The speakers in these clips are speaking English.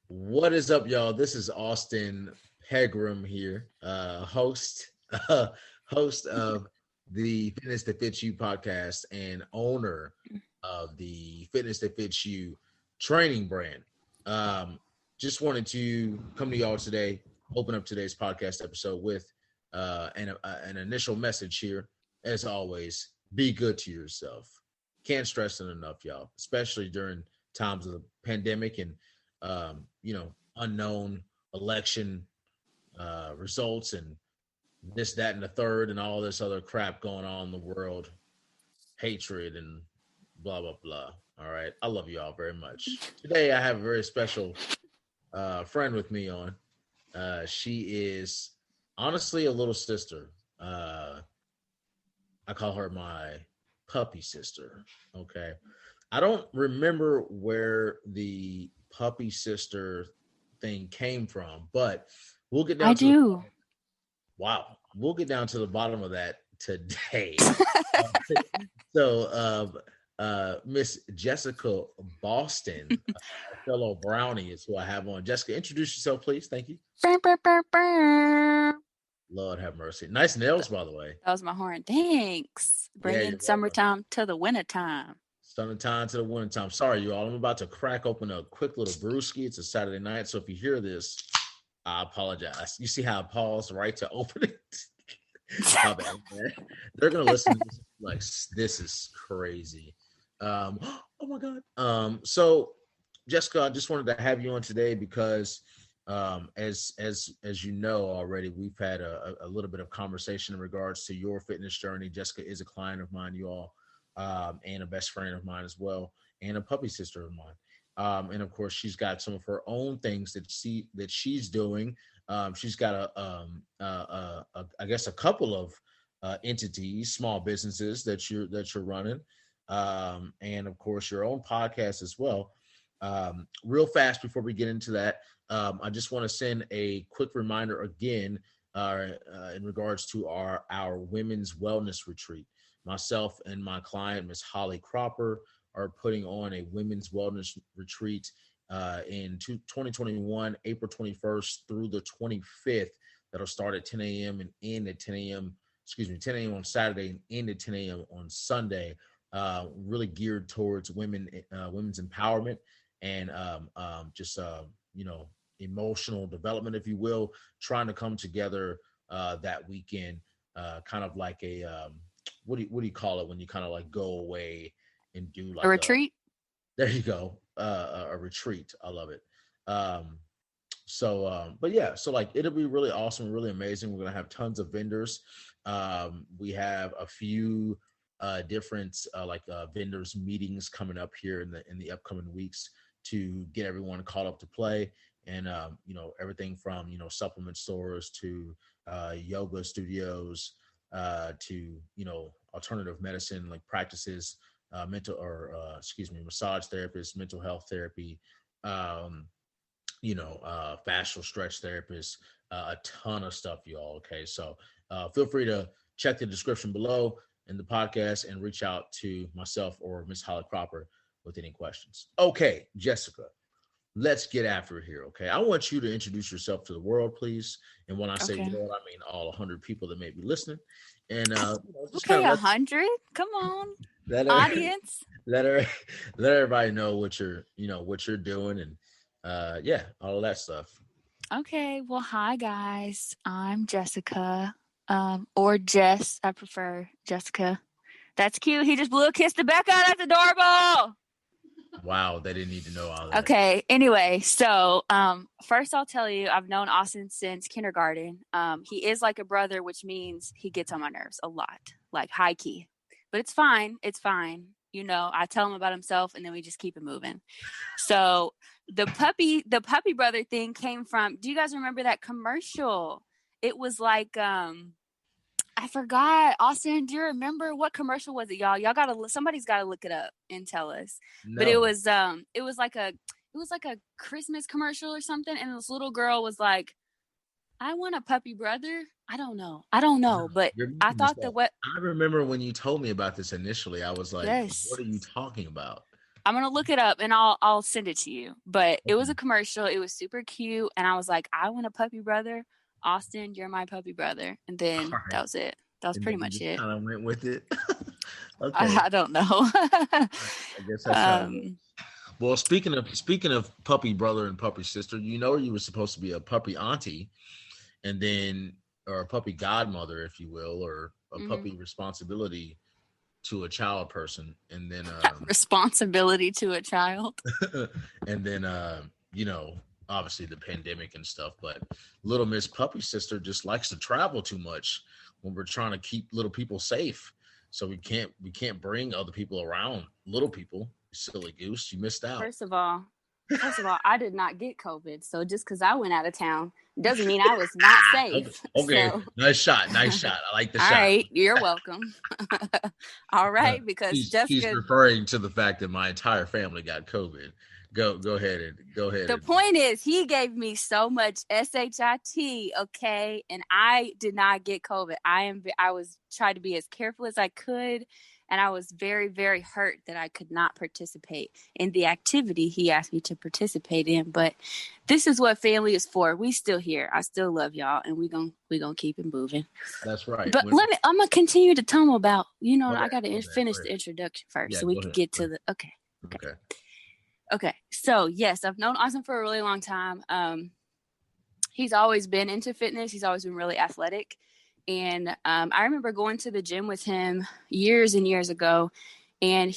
What is up, y'all? This is Austin Pegram here, host host of the Fitness That Fits You podcast and owner of the Fitness That Fits You training brand. Um, just wanted to come to y'all today, open up today's podcast episode with an initial message here. As always, be good to yourself. Can't stress it enough, y'all, especially during times of the pandemic and unknown election results and this, that, and the third, and all this other crap going on in the world, hatred and blah blah blah. All right, I love you all very much. Today, I have a very special friend with me on. She is honestly a little sister. I call her my puppy sister. Okay, I don't remember where the puppy sister thing came from, but we'll get I down to the do. wow. We'll get down to the bottom of that today. Miss Jessica Boston, a fellow brownie, is who I have on. Jessica, introduce yourself, please. Thank you. That Lord have mercy. Nice nails, by the way. was my horn. Thanks. Yeah, Bringing you're welcome. summertime to the wintertime. Summertime to the wintertime. Sorry, you all. I'm about to crack open a quick little brewski. It's a Saturday night, so if you hear this, I apologize. You see how I paused right to open it? My bad, man. They're gonna listen to this like this is crazy. Oh my god. So Jessica, I just wanted to have you on today because as you know already, we've had a little bit of conversation in regards to your fitness journey. Jessica is a client of mine, you all, and a best friend of mine as well, and a puppy sister of mine. And of course, she's got some of her own things that she's doing. She's got I guess a couple of entities, small businesses that you're running, and of course your own podcast as well. Real fast before we get into that, I just want to send a quick reminder again in regards to our women's wellness retreat. Myself and my client, Miss Holly Cropper, are putting on a women's wellness retreat in 2021, April 21st through the 25th. That'll start at 10 a.m. and end at 10 a.m. 10 a.m. on Saturday and end at 10 a.m. on Sunday. Really geared towards women's empowerment and emotional development, if you will, trying to come together that weekend, kind of like a what do you call it when you kind of like go away and do like A retreat? there you go, a retreat. I love it. But yeah, so like it'll be really awesome, really amazing. We're gonna have tons of vendors. We have a few different vendors meetings coming up here in the upcoming weeks to get everyone caught up to play, and everything from supplement stores to yoga studios to alternative medicine like practices, massage therapists, mental health therapy, fascial stretch therapists, a ton of stuff, y'all. Okay, so feel free to check the description below in the podcast and reach out to myself or Miss Holly Cropper with any questions. Okay, Jessica, let's get after it here. Okay, I want you to introduce yourself to the world, please. And when I say Okay. world, I mean all 100 people that may be listening. And just Okay, kind of 100. Come on, let her audience. let her let everybody know what you're doing and all of that stuff. Okay, well, hi guys. I'm Jessica. Or Jess. I prefer Jessica. That's cute. He just blew a kiss to Becca. That's adorable. Wow, they didn't need to know all that. Okay. Anyway, so first I'll tell you, I've known Austin since kindergarten. He is like a brother, which means he gets on my nerves a lot, like high key. But it's fine. It's fine. I tell him about himself, and then we just keep it moving. So the puppy brother thing came from. Do you guys remember that commercial? It was like I forgot. Austin, do you remember what commercial was it, y'all? Somebody's gotta look it up and tell us. But No. it was like a Christmas commercial or something, and this little girl was like, I want a puppy brother. I don't know, but You're I making this thought that up. what I remember when you told me about this initially, I was like, yes. what are you talking about? I'm gonna look it up and I'll send it to you. But it was a commercial. It was super cute, and I was like, I want a puppy brother. Austin, you're my puppy brother. And then All right. that was it. That was And pretty then you much just it. kind of went with it. Okay. I don't know. I guess that's how it goes. um, Well, speaking of puppy brother and puppy sister, you know you were supposed to be a puppy auntie, and then or a puppy godmother, if you will, or a mhm. puppy responsibility to a child person, and then Responsibility to a child. and then you know, obviously the pandemic and stuff, but little Miss Puppy Sister just likes to travel too much when we're trying to keep little people safe. So we can't bring other people around little people. You silly goose, you missed out. First of all, I did not get COVID. So just because I went out of town doesn't mean I was not Okay, safe. okay. So, Nice shot, nice shot. I like the all shot. right, you're welcome. All right, because She's Jessica, referring to the fact that my entire family got COVID. Go ahead and go ahead the and point is, he gave me so much shit, okay, and I did not get COVID. I was trying to be as careful as I could, and I was very, very hurt that I could not participate in the activity he asked me to participate in. But this is what family is for. We still here. I still love y'all, and we gonna keep it moving. that's right. But I'm gonna continue to tell them about. Okay, I got to okay, finish go the ahead. introduction first, Yeah, so we go could ahead. get Go to ahead. the okay. Okay. Okay, so yes, I've known Austin for a really long time. He's always been into fitness. He's always been really athletic. And I remember going to the gym with him years and years ago. And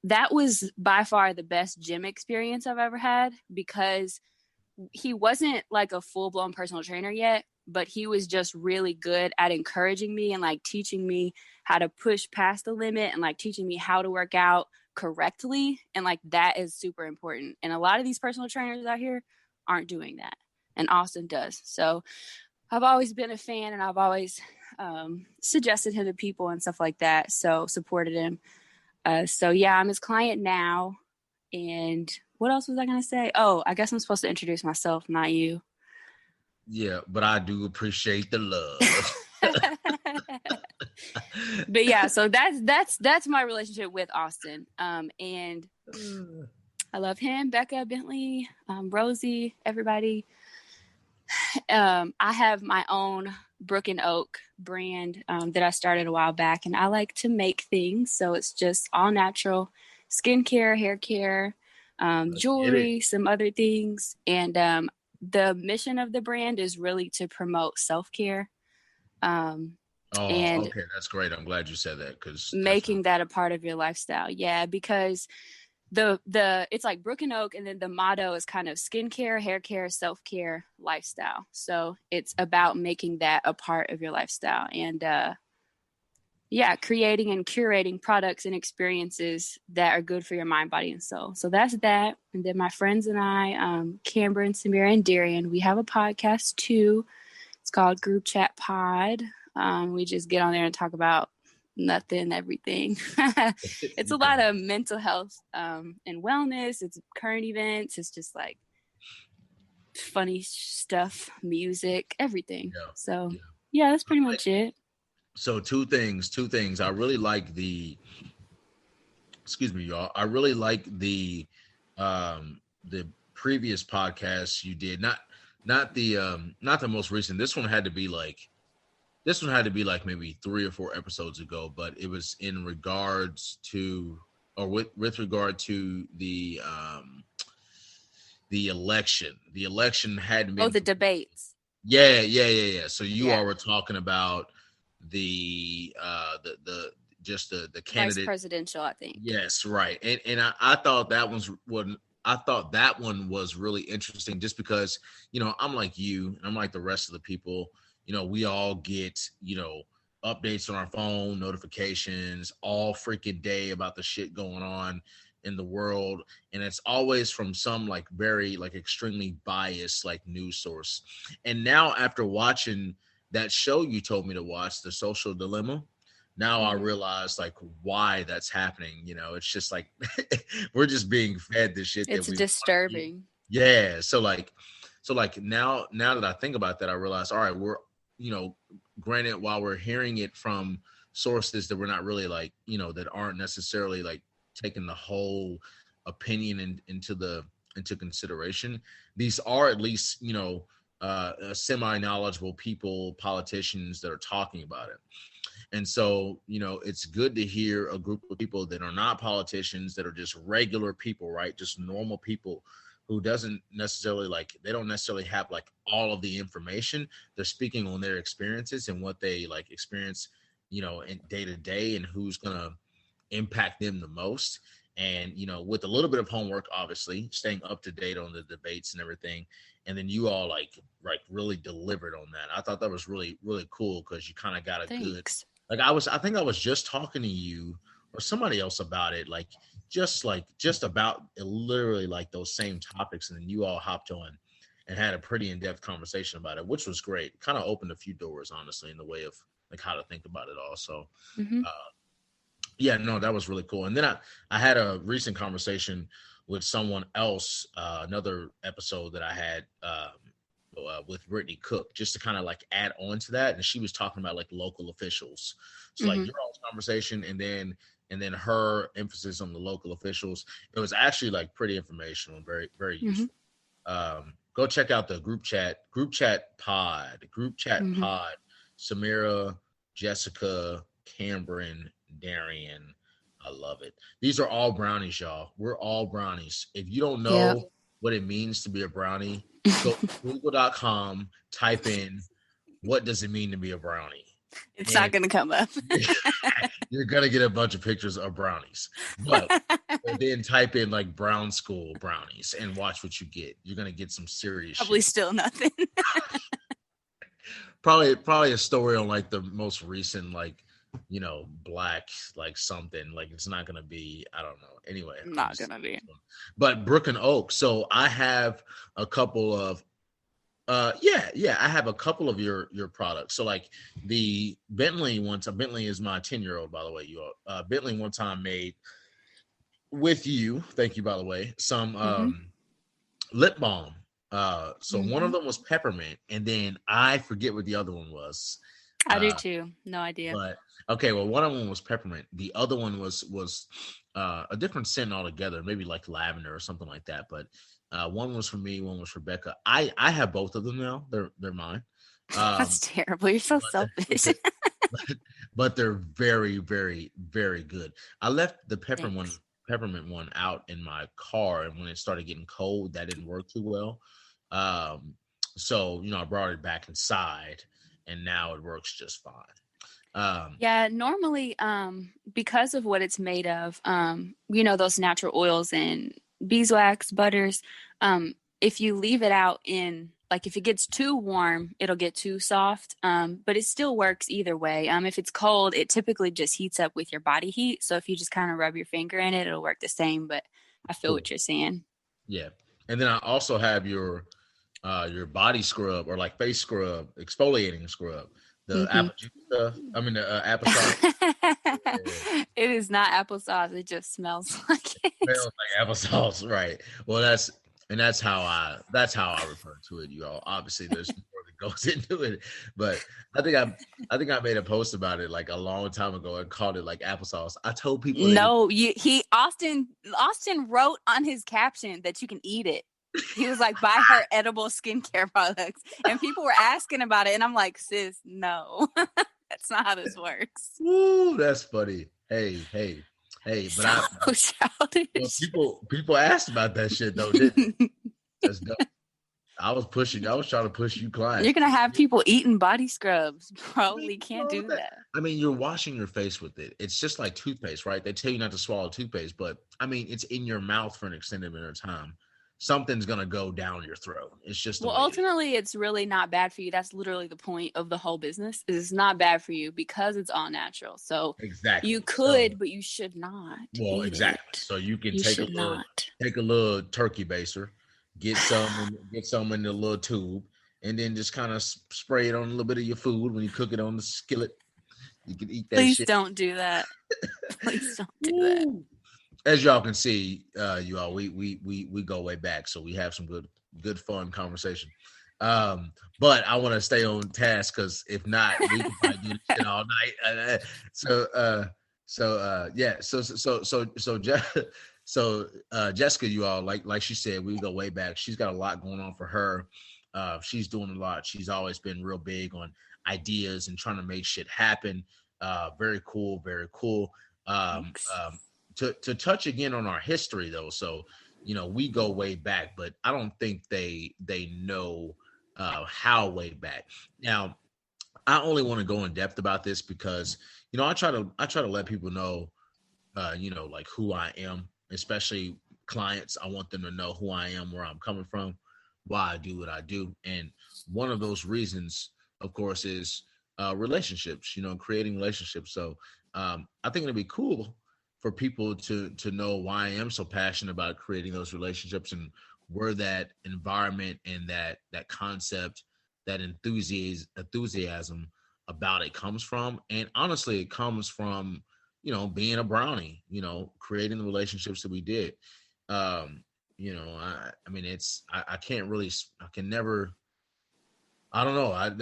that was by far the best gym experience I've ever had, because he wasn't like a full blown personal trainer yet, but he was just really good at encouraging me and like teaching me how to push past the limit and like teaching me how to work out correctly. And like that is super important. And a lot of these personal trainers out here aren't doing that. And Austin does. So I've always been a fan, and I've always suggested him to people and stuff like that. So supported him. So yeah, I'm his client now. And what else was I going to say? Oh, I guess I'm supposed to introduce myself, not you. Yeah, but I do appreciate the love. But yeah, so that's my relationship with Austin. And I love him, Becca, Bentley, Rosie, everybody. I have my own Brook and Oak brand that I started a while back, and I like to make things. So it's just all natural skincare, hair care, Let's get it. jewelry, some other things. And the mission of the brand is really to promote self-care. Oh, And okay, that's great. I'm glad you said that because that's making that a part of your lifestyle. Yeah, because the it's like Brook and Oak, and then the motto is kind of skincare, hair care, self-care, lifestyle. So it's about making that a part of your lifestyle, and yeah, creating and curating products and experiences that are good for your mind, body, and soul. So that's that. And then my friends and I, Cameron, Samira, and Darian, we have a podcast too. It's called Group Chat Pod. We just get on there and talk about nothing, everything. It's a lot of mental health and wellness. It's current events. It's just like funny stuff, music, everything. yeah, So yeah. yeah, that's pretty much it. So two things. I really like excuse me, y'all. I really like the previous podcast you did. Not the most recent. This one had to be like maybe 3 or 4 episodes ago, but it was in regards to or with regard to the election. The election hadn't been The debates. Yeah. So you Yeah. all were talking about the just the Vice candidate. presidential, I think. Yes, right. And I thought that I thought that one was really interesting just because, I'm like you, and I'm like the rest of the people, we all get, updates on our phone, notifications all freaking day about the shit going on in the world. And it's always from some like very like extremely biased like news source. And now after watching that show you told me to watch, The Social Dilemma, now I realize like why that's happening. It's just like we're just being fed the shit It's that we disturbing. Yeah. So like now that I think about that, I realize, all right, we're, granted, while we're hearing it from sources that we're not really like, that aren't necessarily like taking the whole opinion into consideration. These are at least, semi-knowledgeable people, politicians that are talking about it. And so, it's good to hear a group of people that are not politicians, that are just regular people, right? Just normal people who doesn't necessarily they don't necessarily have like all of the information. They're speaking on their experiences and what they like experience, in day to day, and who's going to impact them the most. And, with a little bit of homework, obviously staying up to date on the debates and everything. And then you all like really delivered on that. I thought that was really, really cool, because you kind of got a good, I think I was just talking to you or somebody else about it, just about literally like those same topics. And then you all hopped on and had a pretty in-depth conversation about it, which was great. Kind of opened a few doors, honestly, in the way of like how to think about it all. So, yeah, no, that was really cool. And then I had a recent conversation with someone else, another episode that I had with Brittany Cook, just to kind of like add on to that. And she was talking about like local officials. So like your all's conversation and then her emphasis on the local officials. It was actually like pretty informational and very, very useful. Go check out the group chat pod, Samira, Jessica, Cameron, Darian. I love it. These are all brownies, y'all. We're all brownies. If you don't know what it means to be a brownie, go to google.com, type in what does it mean to be a brownie. It's not going to come up. You're going to get a bunch of pictures of brownies. But then type in like brown school brownies and watch what you get. You're going to get some serious Probably shit. Still nothing. Probably a story on like the most recent black something. Like it's not gonna be, I don't know. Anyway, not gonna be. But Brook and Oak. So I have a couple of I have a couple of your products. So like the Bentley Bentley is my 10-year-old, by the way. You Bentley one time made with you, thank you, by the way, some lip balm. So one of them was peppermint, and then I forget what the other one was. I do too. No idea. But okay, well, one of them was peppermint. The other one was a different scent altogether, maybe like lavender or something like that. But one was for me, one was for Becca. I have both of them now. They're mine. That's terrible. You're so selfish. but they're very, very, very good. I left the peppermint one out in my car, and when it started getting cold, that didn't work too well. So I brought it back inside, and now it works just fine. Normally, because of what it's made of, those natural oils and beeswax, butters, if you leave it out in, like if it gets too warm, it'll get too soft, but it still works either way. If it's cold, it typically just heats up with your body heat. So if you just kind of rub your finger in it, it'll work the same, but I feel what you're saying. Yeah. And then I also have your body scrub, or like face scrub, exfoliating scrub. The apple juice stuff. I mean, the applesauce. It is not applesauce. It just smells like it. It smells like applesauce, right? Well, that's how I refer to it. You all, obviously, there's more that goes into it, but I think I made a post about it like a long time ago and called it like applesauce. I told people. No, Austin wrote on his caption that you can eat it. He was like, buy her edible skincare products. And people were asking about it. And I'm like, sis, no, that's not how this works. Ooh, that's funny. Hey. But childish. People asked about that shit though, didn't they? That's dope. I was trying to push you clients. You're going to have people eating body scrubs. Probably can't do that. I mean, you're washing your face with it. It's just like toothpaste, right? They tell you not to swallow toothpaste, but I mean, it's in your mouth for an extended amount of time. Something's going to go down your throat. It's just, ultimately it's really not bad for you. That's literally the point of the whole business. It's not bad for you because it's all natural. So exactly, you could, but you should not. Well, exactly. So you can take a little turkey baster, get some in the little tube, and then just kind of spray it on a little bit of your food when you cook it on the skillet. You can eat that. Please don't do that. Please don't do that. As y'all can see, you all, we go way back, so we have some good fun conversation. But I want to stay on task, because if not, we can probably do this shit all night. So Jessica, you all like she said, we go way back. She's got a lot going on for her. She's doing a lot. She's always been real big on ideas and trying to make shit happen. Very cool, very cool. Thanks. To touch again on our history though, so we go way back, but I don't think they know how way back. Now, I only want to go in depth about this because I try to let people know, like who I am, especially clients. I want them to know who I am, where I'm coming from, why I do what I do, and one of those reasons, of course, is relationships. Creating relationships. So I think it'd be cool for people to know why I am so passionate about creating those relationships and where that environment and that concept, that enthusiasm about it comes from. And honestly, it comes from being a brownie, creating the relationships that we did. I mean, I can't really, I can never, I don't know.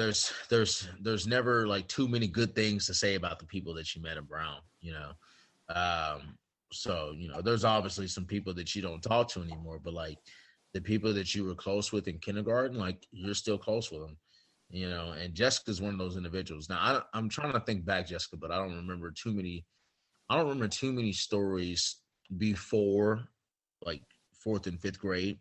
There's never like too many good things to say about the people that you met in Brown, um, so there's obviously some people that you don't talk to anymore, but like the people that you were close with in kindergarten, like you're still close with them, And Jessica's one of those individuals. Now I'm trying to think back, Jessica, but I don't remember too many. I don't remember too many stories before like fourth and fifth grade.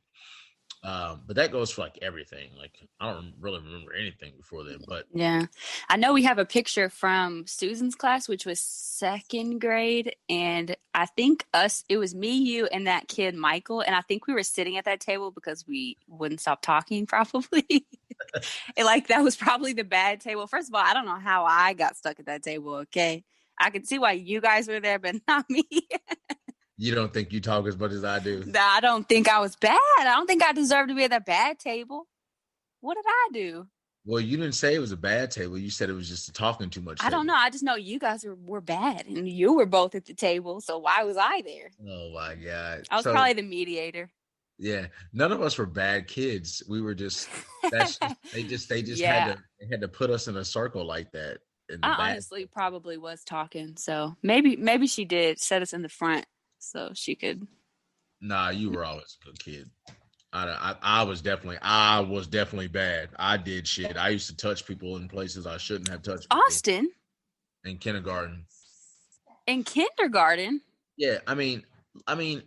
But that goes for like everything. Like I don't really remember anything before then. But Yeah. I know we have a picture from Susan's class, which was second grade. And I think it was me, you, and that kid, Michael. And I think we were sitting at that table because we wouldn't stop talking, probably. And like, that was probably the bad table. First of all, I don't know how I got stuck at that table. Okay. I can see why you guys were there, but not me. you don't think you talk as much as I do? I don't think I was bad. I don't think I deserve to be at that bad table. What did I do? Well, you didn't say it was a bad table. You said it was just talking too much. I don't know. I just know you guys were bad and you were both at the table. So why was I there? Oh my God. I was probably the mediator. Yeah, none of us were bad kids. We were just they just Yeah. had to put us in a circle like that. In the I back. honestly probably was talking. So maybe she did set us in the front so she could. Nah, you were always a good kid. I was definitely bad. I did shit. I used to touch people in places I shouldn't have touched people Austin in kindergarten. in kindergarten. Yeah, I mean,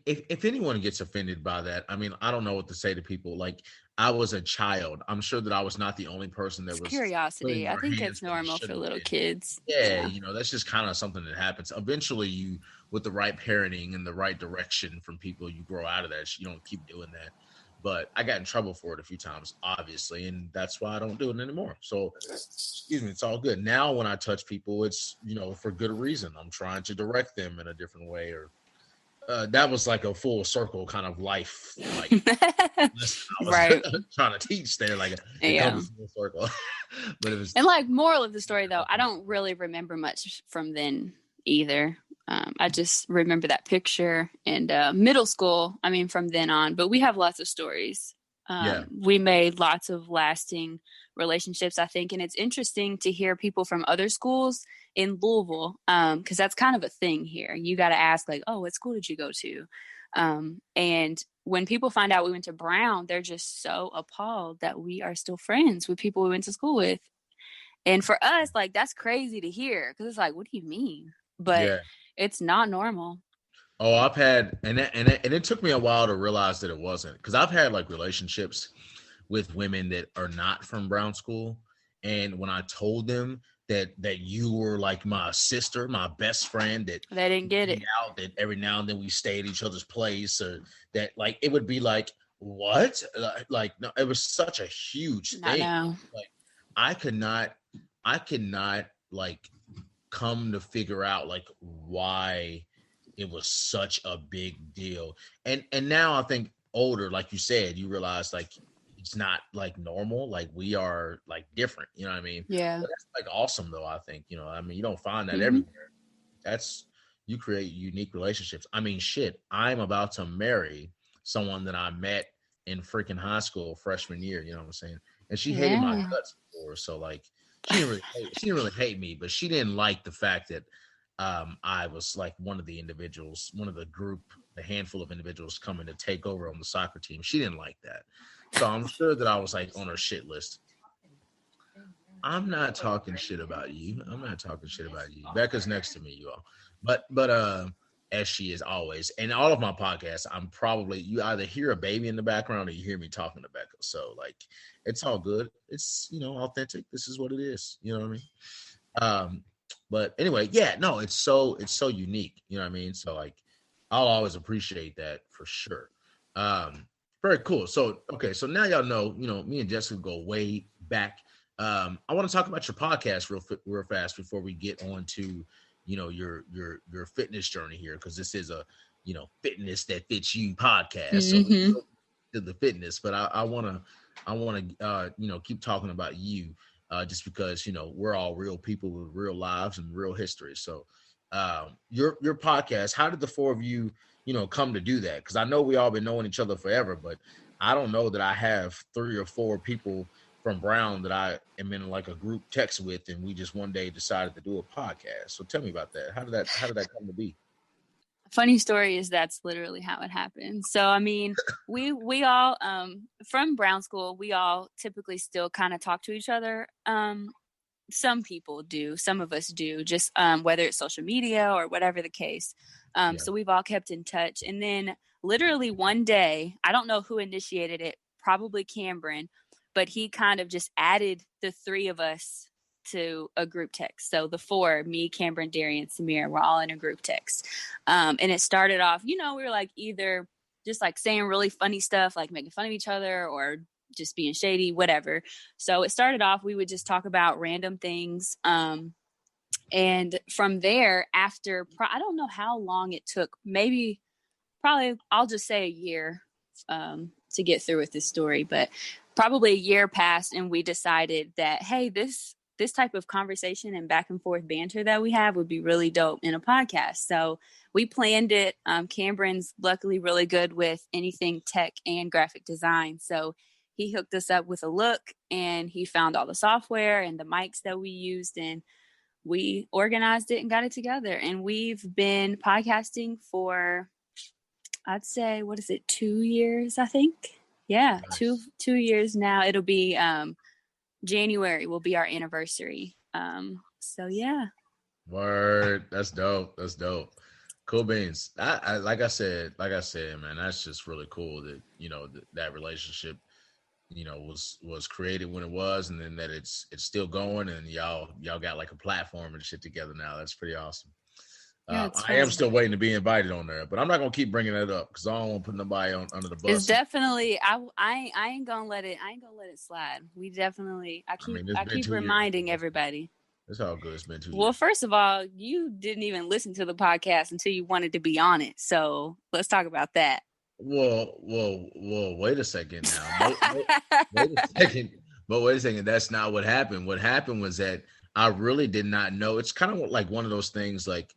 if anyone gets offended by that, I mean, I don't know what to say to people. Like, I was a child. I'm sure that I was not the only person that It's was curiosity. putting I their think hands it's where they normal for shouldn't have little been. kids. Yeah, that's just kind of something that happens. Eventually, you, with the right parenting and the right direction from people, you grow out of that. You don't keep doing that. But I got in trouble for it a few times, obviously, and that's why I don't do it anymore. So, excuse me, it's all good. Now, when I touch people, it's for good reason. I'm trying to direct them in a different way, or that was like a full circle kind of life, like I was Right. trying to teach there, like it Yeah. comes full circle. But it was, And like, moral of the story though, I don't really remember much from then either. I just remember that picture and middle school. I mean, from then on, but we have lots of stories. yeah, We made lots of lasting relationships, I think. And it's interesting to hear people from other schools in Louisville, because that's kind of a thing here. You got to ask, like, oh, what school did you go to? And when people find out we went to Brown, they're just so appalled that we are still friends with people we went to school with. And for us, like, that's crazy to hear because it's like, what do you mean? But yeah. it's not normal. Oh, I've had, and it took me a while to realize that it wasn't, because I've had like relationships with women that are not from Brown School, and when I told them that you were like my sister, my best friend, that They didn't get it. out, that every now and then we stay at each other's place, or that like it would be like, what? Like no, it was such a huge I thing. know. Like I could not like come to figure out like why it was such a big deal. And now I think older, like you said, you realize like it's not like normal. Like we are like different. You know what I mean? Yeah. But that's like awesome though, I think. I mean, you don't find that Mhm. everywhere. That's You create unique relationships. I mean, shit, I'm about to marry someone that I met in freaking high school freshman year, you know what I'm saying? And she hated my Yeah. guts before. So like she didn't really hate me, but she didn't like the fact that I was like one of the individuals, one of the group, a handful of individuals coming to take over on the soccer team. She didn't like that. So I'm sure that I was like on her shit list. I'm not talking shit about you. I'm not talking shit about you. Becca's next to me, you all. But as she is always, and all of my podcasts, I'm probably you either hear a baby in the background or you hear me talking to Becca. So like it's all good. It's authentic. This is what it is. You know what I mean? But anyway, yeah, no, it's so unique. You know what I mean? So like I'll always appreciate that for sure. Very cool. So okay, so now y'all know, me and Jessica go way back. I want to talk about your podcast real fast before we get on to, your fitness journey here, because this is a, fitness that fits you podcast. So Mm-hmm. to the fitness, but I want to keep talking about you, just because we're all real people with real lives and real history. So your podcast, how did the four of you come to do that? Because I know we all been knowing each other forever, but I don't know that I have 3 or 4 people from Brown that I am in like a group text with, and we just one day decided to do a podcast. So tell me about that. How did that come to be? Funny story is that's literally how it happened. So I mean, we all from Brown School, we all typically still kind of talk to each other. Some people do, some of us do, just whether it's social media or whatever the case. Yeah. So we've all kept in touch. And then literally one day, I don't know who initiated it, probably Cameron, but he kind of just added the 3 of us to a group text. So the 4, me, Cameron, Darian, Samir, we're all in a group text. And it started off, we were like either just like saying really funny stuff, like making fun of each other, or just being shady, whatever. So it started off, we would just talk about random things. And from there, after, I don't know how long it took, probably, I'll just say a year to get through with this story, but probably a year passed and we decided that, hey, this type of conversation and back and forth banter that we have would be really dope in a podcast. So we planned it. Cameron's luckily really good with anything tech and graphic design. So he hooked us up with a look, and he found all the software and the mics that we used, and we organized it and got it together. And we've been podcasting for, I'd say, 2 years, I think. Yeah, Nice. 2 years now. It'll be January will be our anniversary. So yeah. Word. That's dope. That's dope. Cool beans. I like I said, man, that's just really cool that that relationship was created when it was, and then that it's still going, and y'all got like a platform and shit together now. That's pretty awesome. Yeah, it's I am fun. still waiting to be invited on there, but I'm not gonna keep bringing that up because I don't want to put nobody on under the It's bus. definitely I ain't gonna let it slide. We definitely I mean, it's I been keep 2 years. reminding everybody. It's all good. It's been 2 Well, years. first of all, you didn't even listen to the podcast until you wanted to be on it. So let's talk about that. Well. Wait a second now. Wait a second. But wait a second. That's not what happened. What happened was that I really did not know. It's kind of like one of those things, like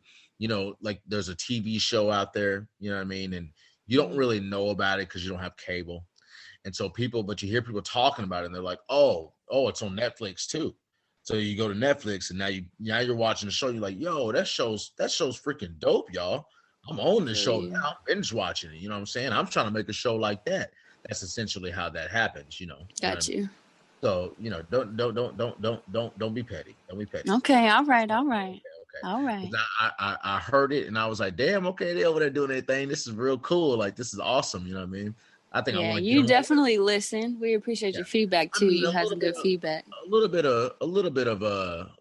like there's a TV show out there. You know what I mean? And you don't really know about it because you don't have cable. And so but you hear people talking about it, and they're like, oh, it's on Netflix too. So you go to Netflix, and now you're watching the show. You're like, yo, that show's freaking dope, y'all. I'm on I this feel show you. now. I'm binge watching it. You know what I'm saying? I'm trying to make a show like that. That's essentially how that happens. You know what I Got mean? you. So don't be petty. Don't be petty. Okay, all right, all Okay, right. okay. All right. 'Cause I heard it, and I was like, damn, okay, they over there doing their thing. This is real cool. Like, this is awesome. You know what I mean? I think I Yeah, want to get you on. definitely listen. We appreciate Yeah. your feedback I too. mean, You had some good feedback. a little bit of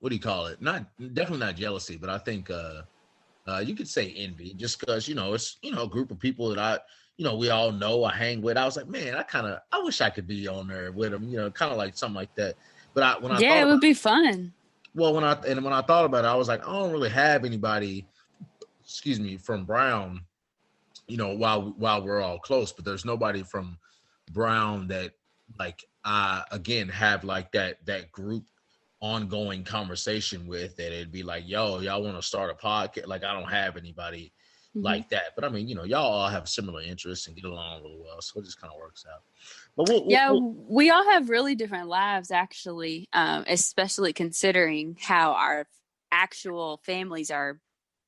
what do you call it? Not definitely not jealousy, but I think you could say envy, just because it's a group of people that we all know, I hang with. I was like, man, I wish I could be on there with them, kind of like something like that. But when I Yeah, thought it about would be fun. well, when I thought about it, I was like, I don't really have anybody, excuse me, from Brown, while we're all close, but there's nobody from Brown that like I again have like that group ongoing conversation with, that it'd be like, yo, y'all want to start a podcast? Like, I don't have anybody Mm-hmm. like that. But I mean, y'all all have similar interests and get along really well, so it just kind of works out. But Yeah, we all have really different lives, actually, especially considering how our actual families are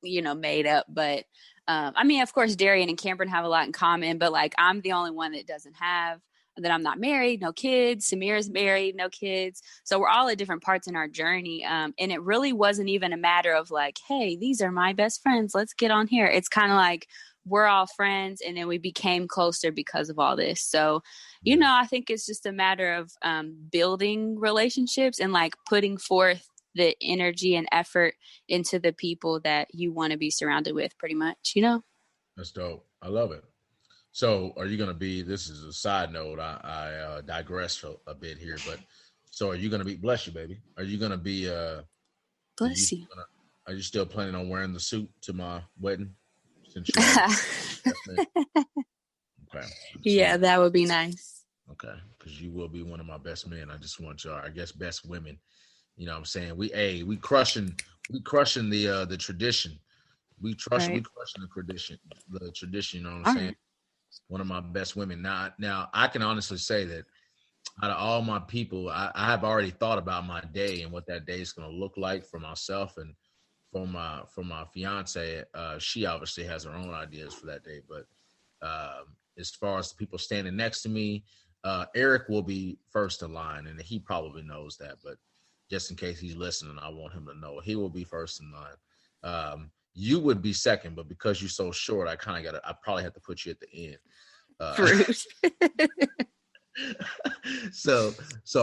made up. But I mean, of course, Darian and Cameron have a lot in common, but like I'm the only one that doesn't have. And then I'm not married, no kids. Samir's married, no kids. So we're all at different parts in our journey. And it really wasn't even a matter of like, hey, these are my best friends. Let's get on here. It's kind of like we're all friends, and then we became closer because of all this. So, I think it's just a matter of building relationships and like putting forth the energy and effort into the people that you want to be surrounded with, pretty much, That's dope. I love it. So are you going to be, this is a side note, I digress a bit here, but so are you going to be, bless you, baby. Are you going to be, bless you. Are you still planning on wearing the suit to my wedding? Since okay. Yeah, that would be nice. Okay. Because you will be one of my best men. I just want y'all, I guess, best women. You know what I'm saying? We crushing the tradition. We crushing the tradition, you know what I'm saying? Right. One of my best women. Now I can honestly say that out of all my people, I have already thought about my day and what that day is going to look like for myself and for my fiance. She obviously has her own ideas for that day, but as far as the people standing next to me, Eric will be first in line, and he probably knows that, but just in case he's listening, I want him to know he will be first in line. You would be second, but because you're so short, I probably have to put you at the end. So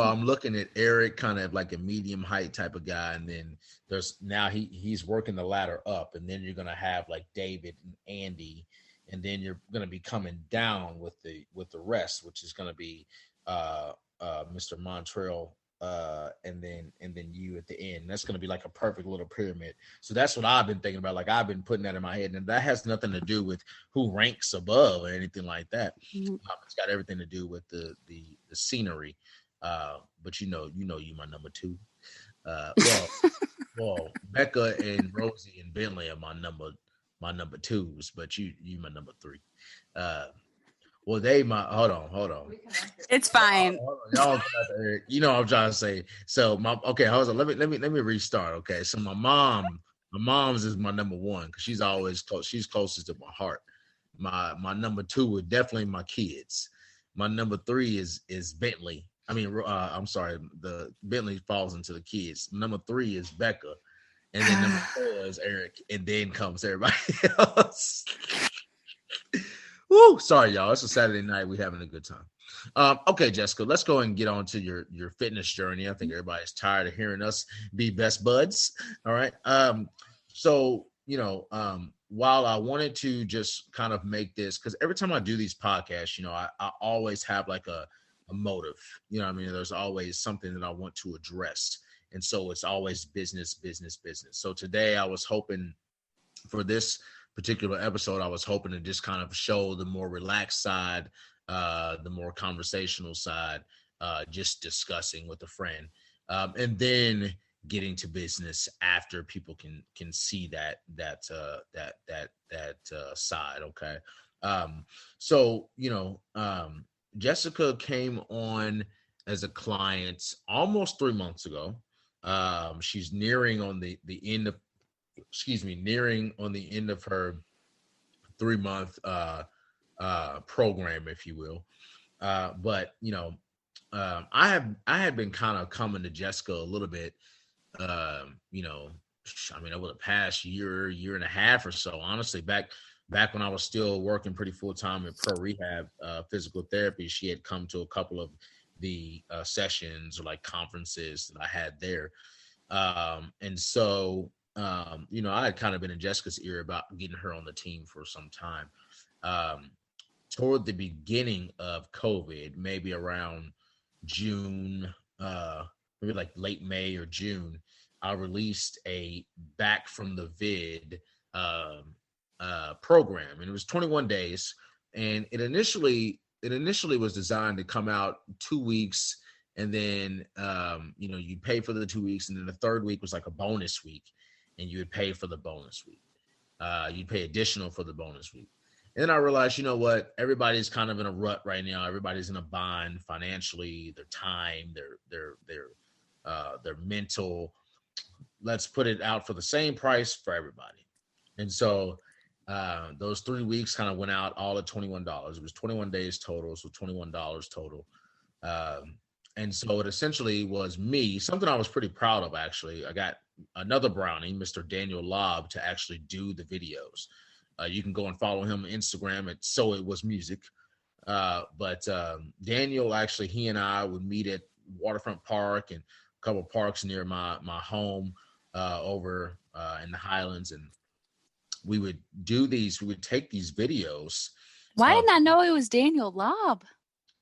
I'm looking at Eric, kind of like a medium height type of guy, and then he's working the ladder up, and then you're gonna have like David and Andy, and then you're gonna be coming down with the rest, which is gonna be Mr. Montreal. And then you at the end. That's going to be like a perfect little pyramid. So that's what I've been thinking about. Like I've been putting that in my head, and that has nothing to do with who ranks above or anything like that. Mm-hmm. It's got everything to do with the scenery. But you my number two. Well, Becca and Rosie and Bentley are my number twos, but you my number three. Well, hold on. It's fine. Hold on. Y'all, you know what I'm trying to say. So hold on. Let me restart. Okay. So my mom's is my number one because she's always close. She's closest to my heart. My number two would definitely my kids. My number three is Bentley. I mean, I'm sorry. The Bentley falls into the kids. Number three is Becca, and then number four is Eric, and then comes everybody else. Woo! Sorry, y'all. It's a Saturday night. We're having a good time. Okay, Jessica, let's go and get on to your fitness journey. I think everybody's tired of hearing us be best buds. All right. So, while I wanted to just kind of make this, because every time I do these podcasts, I always have like a motive. You know what I mean? There's always something that I want to address. And so it's always business. So today I was hoping for this particular episode, I was hoping to just kind of show the more relaxed side, the more conversational side, just discussing with a friend, and then getting to business after people can see that side. Okay. So Jessica came on as a client almost 3 months ago. She's nearing on the end of her 3-month program, if you will. But I had been kind of coming to Jessica a little bit, over the past year and a half or so, honestly, back when I was still working pretty full time in pro rehab physical therapy. She had come to a couple of the sessions or like conferences that I had there. And so I had kind of been in Jessica's ear about getting her on the team for some time. Toward the beginning of COVID, maybe around June, maybe like late May or June, I released a Back from the Vid program, and it was 21 days. And it initially was designed to come out 2 weeks, and then you pay for the 2 weeks, and then the third week was like a bonus week. And you would pay for the bonus week. You'd pay additional for the bonus week. And then I realized, you know what? Everybody's kind of in a rut right now. Everybody's in a bind financially, their time, their mental. Let's put it out for the same price for everybody. And so those 3 weeks kind of went out all at $21. It was 21 days total, so $21 total. Um, and so it essentially was me, something I was pretty proud of, actually. I got another Brownie, Mr. Daniel Lobb, to actually do the videos. You can go and follow him on Instagram at So It Was Music. But Daniel, actually, he and I would meet at Waterfront Park and a couple of parks near my home over in the Highlands, and we would take these videos Why of. didn't I know it was Daniel Lobb?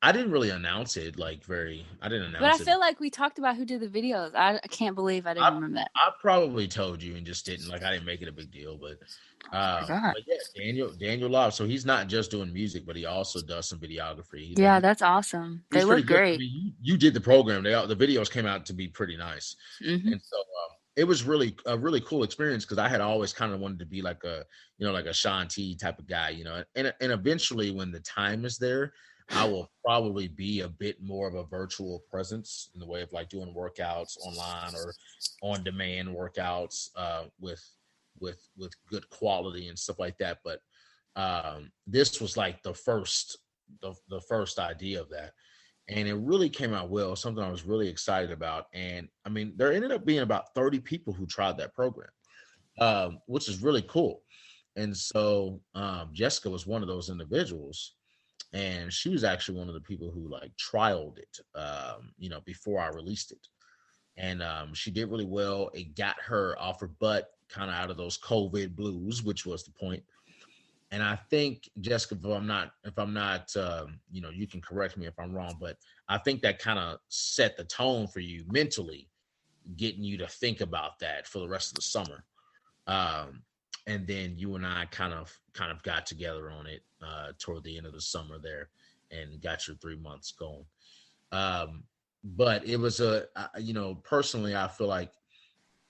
I didn't really announce it I didn't But I announce it. feel like we talked about who did the videos. I can't believe I didn't remember that. I probably told you and just didn't, like, I didn't make it a big deal, but Forgot. yeah, Daniel Love. So he's not just doing music, but he also does some videography. Yeah, that's awesome. They He's pretty look good. I great. mean, you did the program. The videos came out to be pretty nice, and so it was really a really cool experience because I had always kind of wanted to be like like a Sean T type of guy, and eventually when the time is there, I will probably be a bit more of a virtual presence in the way of like doing workouts online or on demand workouts with good quality and stuff like that. But this was like the first idea of that, and it really came out well. Something I was really excited about, and I mean, there ended up being about 30 people who tried that program, which is really cool. And so Jessica was one of those individuals, and she was actually one of the people who like trialed it, before I released it, and she did really well. It got her off her butt, kind of out of those COVID blues, which was the point. And I think, Jessica, if I'm not, you can correct me if I'm wrong, but I think that kind of set the tone for you mentally, getting you to think about that for the rest of the summer. Um, and then you and I kind of got together on it toward the end of the summer there, and got your 3 months going. Um, but it was personally, I feel like,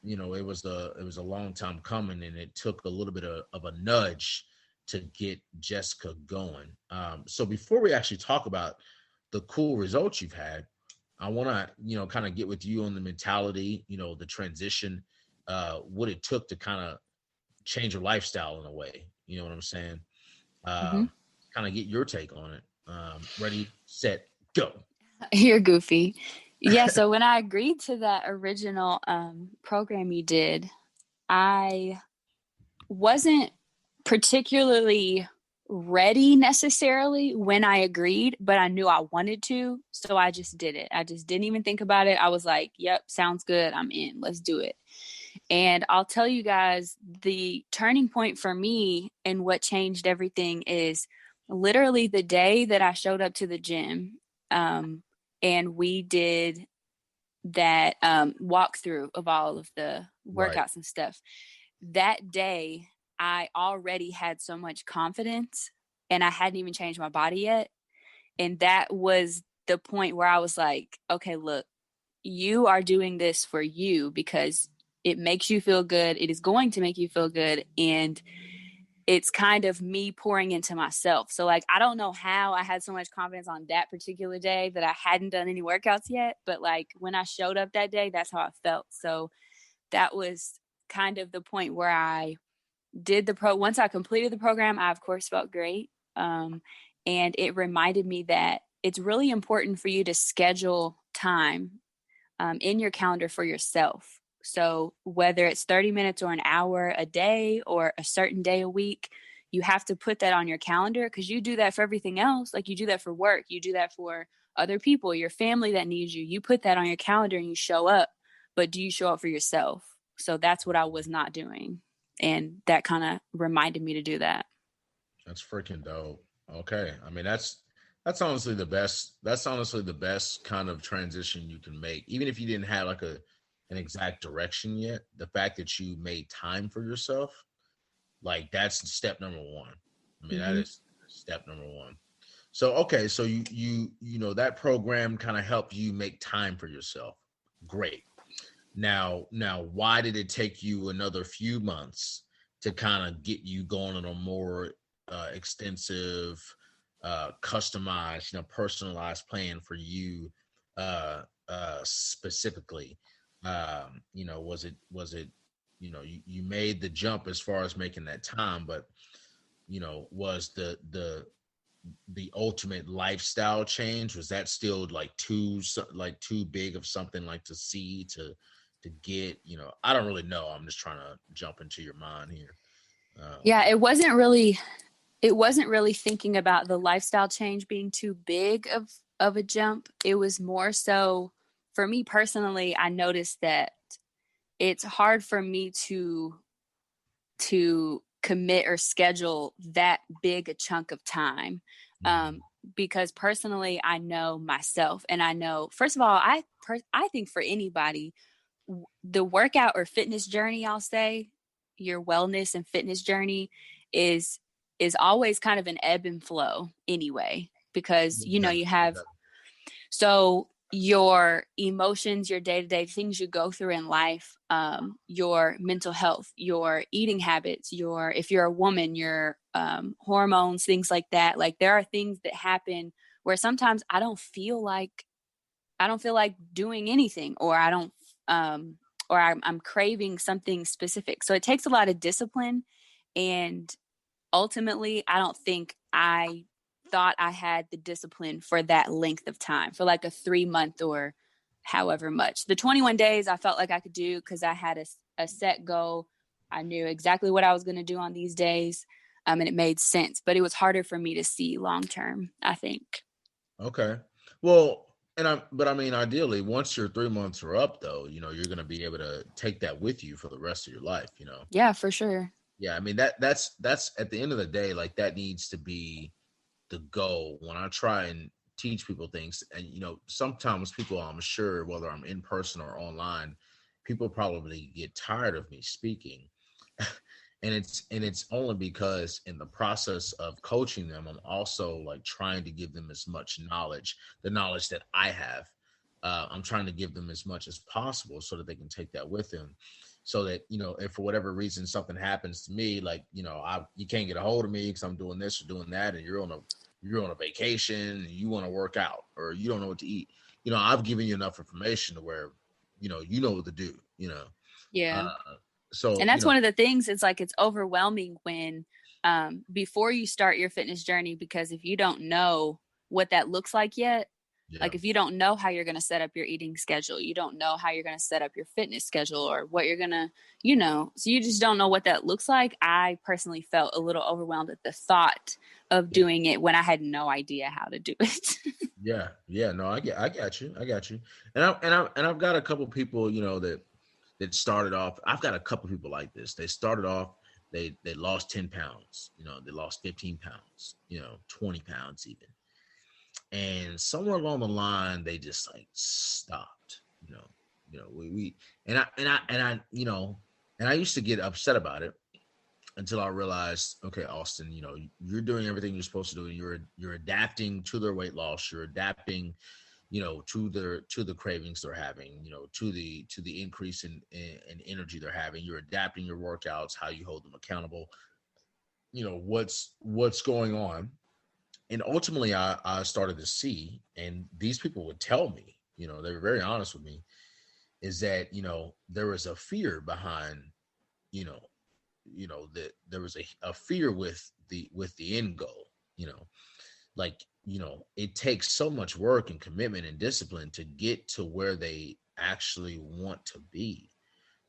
it was a long time coming, and it took a little bit of a nudge to get Jessica going. So before we actually talk about the cool results you've had, I want to, kind of get with you on the mentality, the transition, what it took to kind of change your lifestyle in a way. You know what I'm saying? Mm-hmm. Kind of get your take on it. Ready, set, go. You're goofy. Yeah, so when I agreed to that original program you did, I wasn't particularly ready necessarily when I agreed, but I knew I wanted to, so I just did it. I just didn't even think about it. I was like, yep, sounds good. I'm in. Let's do it. And I'll tell you guys, the turning point for me and what changed everything is literally the day that I showed up to the gym, and we did that walkthrough of all of the workouts Right. and stuff. That day, I already had so much confidence, and I hadn't even changed my body yet. And that was the point where I was like, okay, look, you are doing this for you because it makes you feel good. It is going to make you feel good. And it's kind of me pouring into myself. So like, I don't know how I had so much confidence on that particular day that I hadn't done any workouts yet. But like when I showed up that day, that's how I felt. So that was kind of the point where I did once I completed the program, I of course felt great. And it reminded me that it's really important for you to schedule time in your calendar for yourself. So whether it's 30 minutes or an hour a day or a certain day a week, you have to put that on your calendar because you do that for everything else. Like you do that for work, you do that for other people, your family that needs you. You put that on your calendar and you show up, but do you show up for yourself? So that's what I was not doing. And that kind of reminded me to do that. That's freaking dope. Okay. I mean, that's honestly the best. That's honestly the best kind of transition you can make. Even if you didn't have like an exact direction yet, the fact that you made time for yourself, like that's step number one. I mean, that Mm-hmm. is step number one. So okay, so you that program kind of helped you make time for yourself. Great. Now, why did it take you another few months to kind of get you going on a more extensive, customized, personalized plan for you specifically? Was it you made the jump as far as making that time, but was the ultimate lifestyle change, was that still like too big of something like to see to get, I don't really know. I'm just trying to jump into your mind here. Yeah, it wasn't really thinking about the lifestyle change being too big of a jump. It was more so for me personally, I noticed that it's hard for me to commit or schedule that big a chunk of time. Mhm. Because personally, I know myself, and I know, first of all, I think for anybody, the workout or fitness journey, I'll say, your wellness and fitness journey is is always kind of an ebb and flow anyway, because Yeah, you have, so your emotions, your day-to-day things you go through in life, your mental health, your eating habits, your, if you're a woman, your hormones, things like that. Like, there are things that happen where sometimes I don't feel like doing anything, or I don't, or I'm craving something specific. So it takes a lot of discipline, and ultimately, I don't think I thought I had the discipline for that length of time, for like a 3 month or however much. The 21 days I felt like I could do because I had a set goal. I knew exactly what I was going to do on these days, and it made sense. But it was harder for me to see long term, I think. okay. Well, but I mean, ideally, once your 3 months are up, though, you're going to be able to take that with you for the rest of your life. Yeah, for sure. Yeah, I mean, that's at the end of the day, like, that needs to be the goal when I try and teach people things. And sometimes people, I'm sure, whether I'm in person or online, people probably get tired of me speaking. And it's only because in the process of coaching them, I'm also like trying to give them as much knowledge, the knowledge that I have. I'm trying to give them as much as possible so that they can take that with them, so that if for whatever reason something happens to me, like, you can't get a hold of me because I'm doing this or doing that, and you're on a vacation and you want to work out or you don't know what to eat. I've given you enough information to where you know what to do. Yeah. Uh, so And that's one of the things. It's like, it's overwhelming when, before you start your fitness journey, because if you don't know what that looks like yet, yeah, like if you don't know how you're going to set up your eating schedule, you don't know how you're going to set up your fitness schedule, or what you're going to, so you just don't know what that looks like. I personally felt a little overwhelmed at the thought of yeah, doing it when I had no idea how to do it. yeah. No, I got you. And I've got a couple people, that started off. I've got a couple people like this. They started off, they lost 10 pounds, they lost 15 pounds, 20 pounds even. And somewhere along the line, they just like stopped, we and I, and I used to get upset about it until I realized, okay, Austin, you're doing everything you're supposed to do. You're adapting to their weight loss. You're adapting, to the cravings they're having, to the increase in energy they're having. You're adapting your workouts, how you hold them accountable. What's going on. And ultimately, I started to see, and these people would tell me, they were very honest with me, is that there was a fear behind, you know that there was a fear with the end goal. Like, it takes so much work and commitment and discipline to get to where they actually want to be,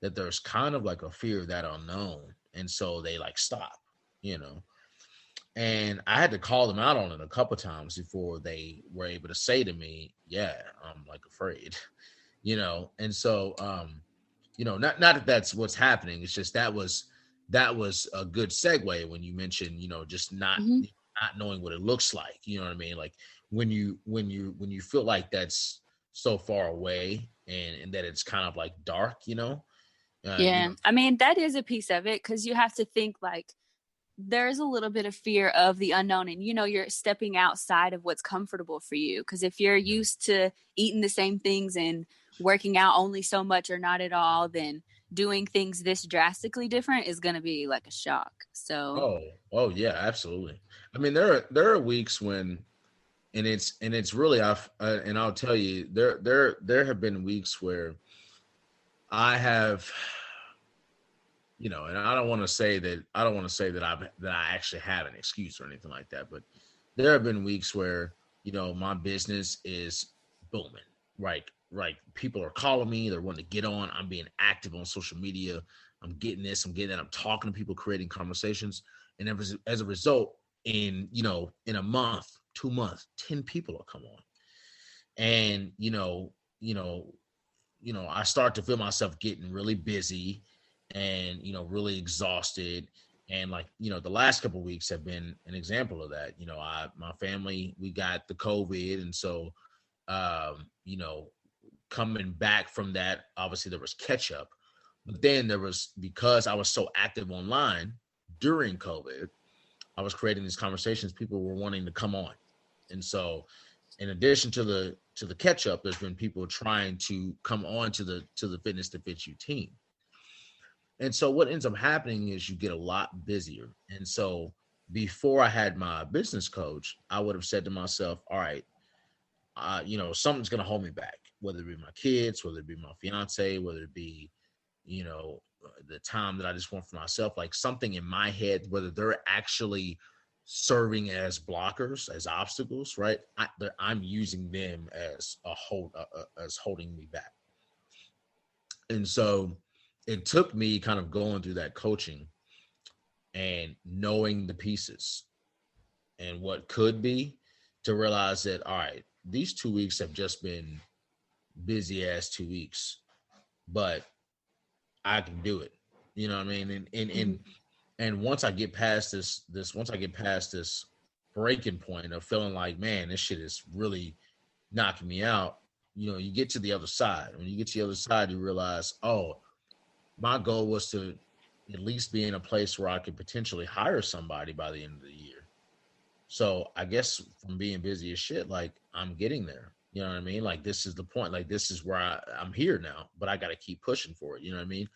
that there's kind of like a fear of that unknown, and so they like stop. you know and I had to call them out on it a couple times before they were able to say to me, yeah, I'm like afraid. And so, not that that's what's happening. It's just that was a good segue when you mentioned, just not Hmm. not knowing what it looks like. You know what I mean? Like, when you feel like that's so far away, and that it's kind of like dark. uh, you Yeah. know, I mean, that is a piece of it, because you have to think like, there's a little bit of fear of the unknown, and you're stepping outside of what's comfortable for you, because if you're yeah. used to eating the same things and working out only so much or not at all, then doing things this drastically different is going to be like a shock. So Oh yeah, absolutely. I mean, there are weeks when, and it's really, and I'll tell you, there have been weeks where I have And I don't want to say that I actually have an excuse or anything like that, but there have been weeks where my business is booming. Right. People are calling me, they're wanting to get on. I'm being active on social media. I'm getting this, I'm getting that. I'm talking to people, creating conversations, and as a result, in a month, 2 months, 10 people will come on, and I start to feel myself getting really busy and really exhausted. And like, the last couple of weeks have been an example of that. My family, we got the COVID. And so, coming back from that, obviously there was catch up. But then there was, because I was so active online during COVID, I was creating these conversations. People were wanting to come on. And so, in addition to the catch up, there's been people trying to come on to the Fitness to Fit You team. And so what ends up happening is you get a lot busier. And so before I had my business coach, I would have said to myself, all right, something's going to hold me back, whether it be my kids, whether it be my fiance, whether it be, the time that I just want for myself, like something in my head, whether they're actually serving as blockers, as obstacles, right? I'm using them as as holding me back. And so it took me kind of going through that coaching and knowing the pieces and what could be, to realize that, all right, these 2 weeks have just been busy ass 2 weeks, but I can do it. You know what I mean? And once I get past this breaking point of feeling like, man, this shit is really knocking me out, you get to the other side. When you get to the other side, you realize, oh, my goal was to at least be in a place where I could potentially hire somebody by the end of the year. So I guess from being busy as shit, like, I'm getting there. You know what I mean? Like, this is the point. Like, this is where I'm here now, but I got to keep pushing for it. You know what I mean?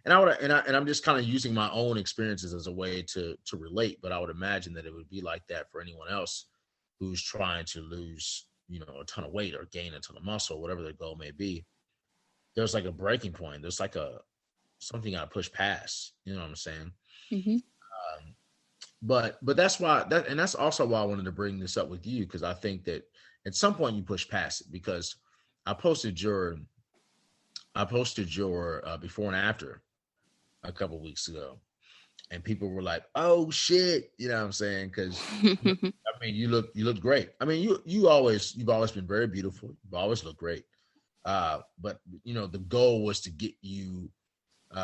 And I'm just kind of using my own experiences as a way to relate. But I would imagine that it would be like that for anyone else who's trying to lose, a ton of weight or gain a ton of muscle, whatever their goal may be. There's like a breaking point. There's like something you got to push past. You know what I'm saying? Mm-hmm. But that's also why I wanted to bring this up with you, because I think that at some point you push past it. Because I posted your before and after a couple weeks ago, and people were like, "Oh shit," you know what I'm saying? Because I mean, you look great. I mean, you've always been very beautiful. You've always looked great. But the goal was to get you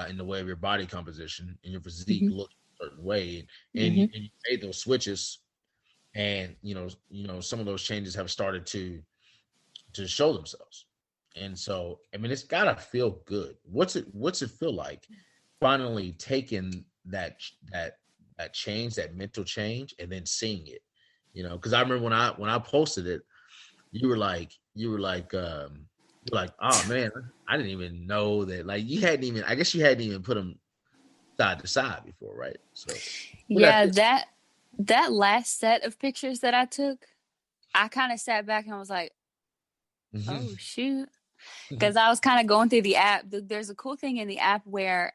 in the way of your body composition and your physique Mm-hmm. look a certain way, and Mm-hmm. you made those switches, and some of those changes have started to show themselves. And so, I mean, it's gotta feel good. What's it feel like finally taking that change, that mental change, and then seeing it? Because I remember when I posted it, you were like, you're like, oh man, I didn't even know that. Like, I guess you hadn't even put them side to side before, right? So, Yeah, that last set of pictures that I took, I kind of sat back and was like, oh shoot. Because I was kind of going through the app. There's a cool thing in the app where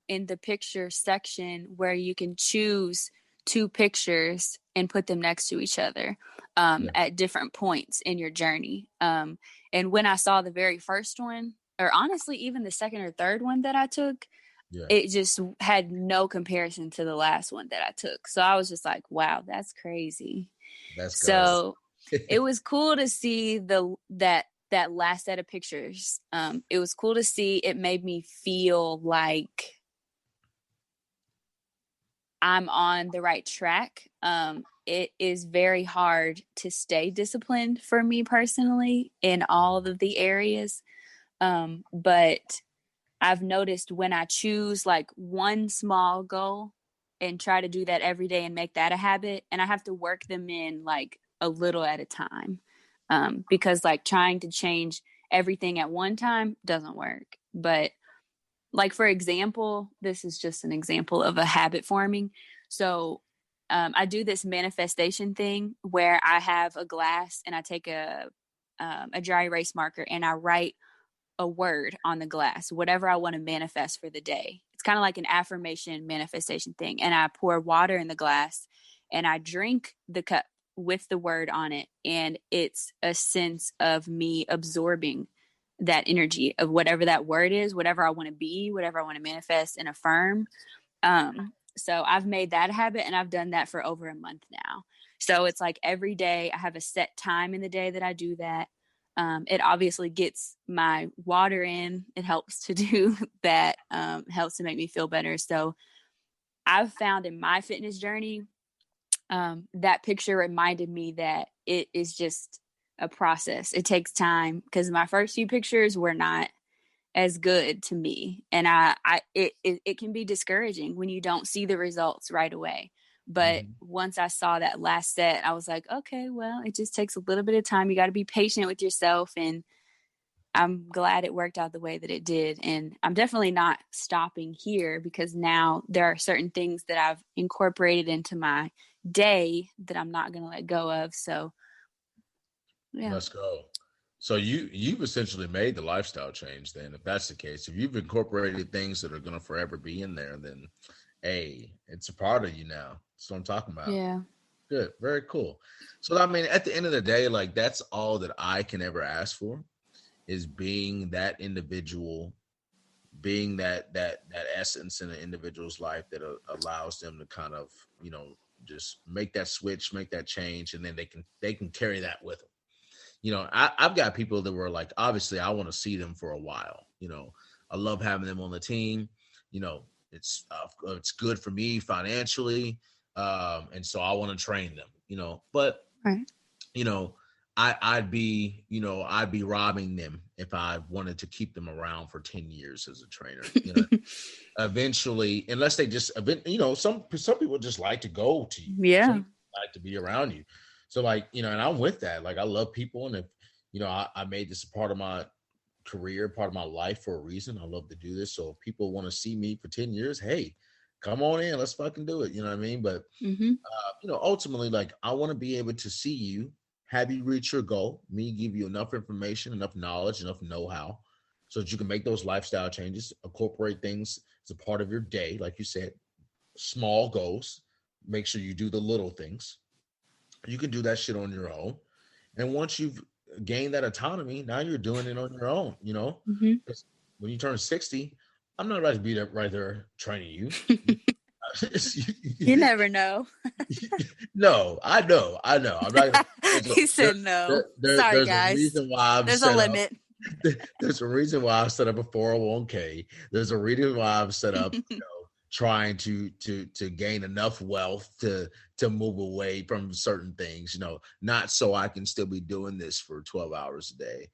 in the picture section where you can choose two pictures and put them next to each other at different points in your journey. And when I saw the very first one, or honestly, even the second or third one that I took, it just had no comparison to the last one that I took. So I was just like, wow, that's crazy. That's So it was cool to see that last set of pictures. It was cool to see. It made me feel like I'm on the right track. It is very hard to stay disciplined for me personally in all of the areas. But I've noticed when I choose like one small goal and try to do that every day and make that a habit, and I have to work them in like a little at a time. Because like trying to change everything at one time doesn't work. But like, for example, this is just an example of a habit forming. So I do this manifestation thing where I have a glass and I take a dry erase marker and I write a word on the glass, whatever I want to manifest for the day. It's kind of like an affirmation manifestation thing. And I pour water in the glass and I drink the cup with the word on it. And it's a sense of me absorbing that energy of whatever that word is, whatever I want to be, whatever I want to manifest and affirm. So I've made that a habit, and I've done that for over a month now. So it's like every day I have a set time in the day that I do that. It obviously gets my water in. It helps to do that, helps to make me feel better. So I've found in my fitness journey, that picture reminded me that it is just a process. It takes time, because my first few pictures were not as good to me. And it can be discouraging when you don't see the results right away. But once I saw that last set, I was like, okay, well, it just takes a little bit of time. You got to be patient with yourself. And I'm glad it worked out the way that it did. And I'm definitely not stopping here, because now there are certain things that I've incorporated into my day that I'm not going to let go of. So, yeah. Let's go. So you've essentially made the lifestyle change then, if that's the case. If you've incorporated things that are going to forever be in there, then hey, it's a part of you now. That's what I'm talking about. Yeah. Good. Very cool. So I mean, at the end of the day, like, that's all that I can ever ask for, is being that individual, being that essence in an individual's life that allows them to kind of, just make that switch, make that change, and then they can carry that with them. I've got people that were like, obviously I want to see them for a while. I love having them on the team. It's good for me financially. And so I want to train them, but, Right. I'd be robbing them if I wanted to keep them around for 10 years as a trainer. Eventually, unless they just, some people just like to go to you. Yeah. Some like to be around you. So like, and I'm with that. Like, I love people. And if, I made this a part of my career, part of my life for a reason. I love to do this. So if people want to see me for 10 years, hey, come on in, let's fucking do it. You know what I mean? But, ultimately, like, I want to be able to see you, have you reach your goal, me give you enough information, enough knowledge, enough know-how, so that you can make those lifestyle changes, incorporate things as a part of your day. Like you said, small goals, make sure you do the little things. You can do that shit on your own. And once you've gained that autonomy, now you're doing it on your own, When you turn 60, I'm not about to be right there training you. You never know. No, I know. I'm not. He said no. Sorry, there's guys. A reason why there's a limit. There's a reason why I've set up a 401k. There's a reason why I've set up, trying to gain enough wealth to move away from certain things, not so I can still be doing this for 12 hours a day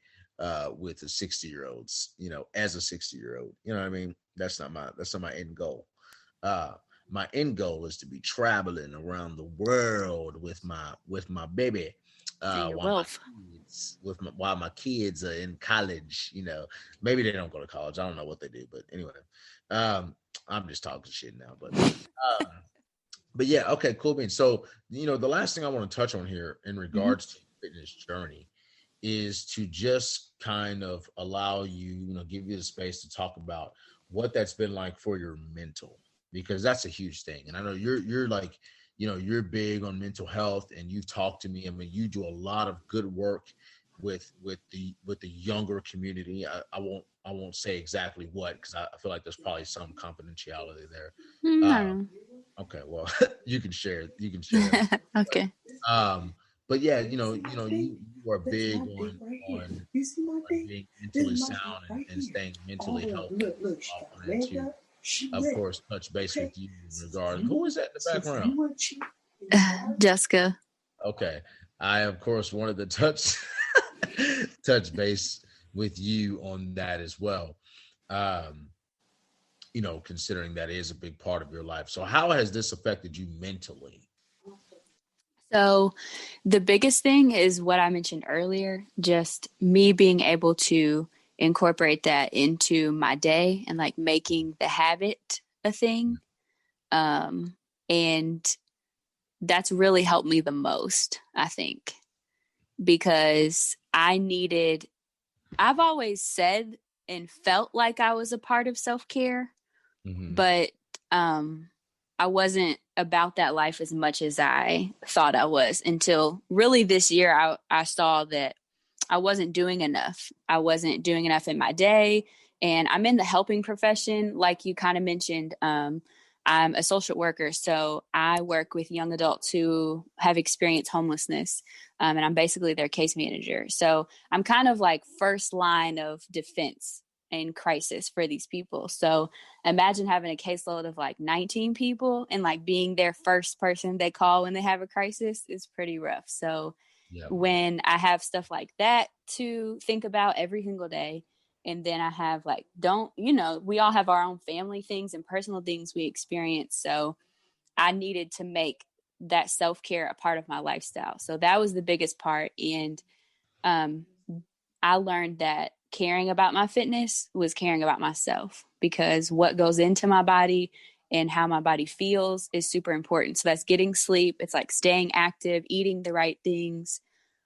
with a 60-year-olds, as a 60-year-old. You know what I mean? That's not my end goal. My end goal is to be traveling around the world with my baby. While my kids are in college, maybe they don't go to college. I don't know what they do, but anyway, I'm just talking shit now. But yeah, okay, cool. Beans. So the last thing I want to touch on here in regards to fitness journey is to just kind of allow you, give you the space to talk about what that's been like for your mental, because that's a huge thing. And I know you're like, you're big on mental health, and you've talked to me. I mean, you do a lot of good work with the younger community. I won't say exactly what, because I feel like there's probably some confidentiality there. Okay, well, you can share it. Okay. But yeah, you are big on being mentally sound and staying mentally healthy. I wanted to, of course, touch base with you in regard. Who is that in the background? Jessica. Okay. I, of course, wanted to touch base with you on that as well. Considering that is a big part of your life. So how has this affected you mentally? So the biggest thing is what I mentioned earlier, just me being able to incorporate that into my day and like making the habit a thing. And that's really helped me the most, I think, because I've always said and felt like I was a part of self-care, but I wasn't about that life as much as I thought I was until really this year. I saw that I wasn't doing enough. I wasn't doing enough in my day. And I'm in the helping profession, like you kind of mentioned. I'm a social worker, so I work with young adults who have experienced homelessness, and I'm basically their case manager. So I'm kind of like first line of defense in crisis for these people. So imagine having a caseload of like 19 people and like being their first person they call when they have a crisis is pretty rough. So when I have stuff like that to think about every single day, and then I have like, we all have our own family things and personal things we experience. So I needed to make that self-care a part of my lifestyle. So that was the biggest part. And I learned that caring about my fitness was caring about myself, because what goes into my body and how my body feels is super important. So that's getting sleep. It's like staying active, eating the right things.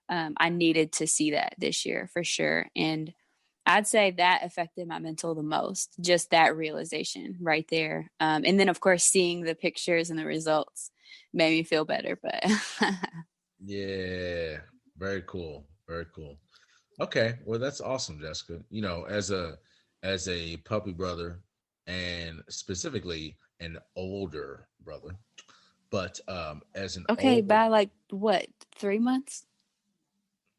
I needed to see that this year for sure. And I'd say that affected my mental the most, just that realization right there. And then, of course, seeing the pictures and the results made me feel better. But Yeah, very cool. Very cool. Okay, well, that's awesome, Jessica. As a puppy brother, and specifically an older brother, but as an okay, older, by like what, 3 months?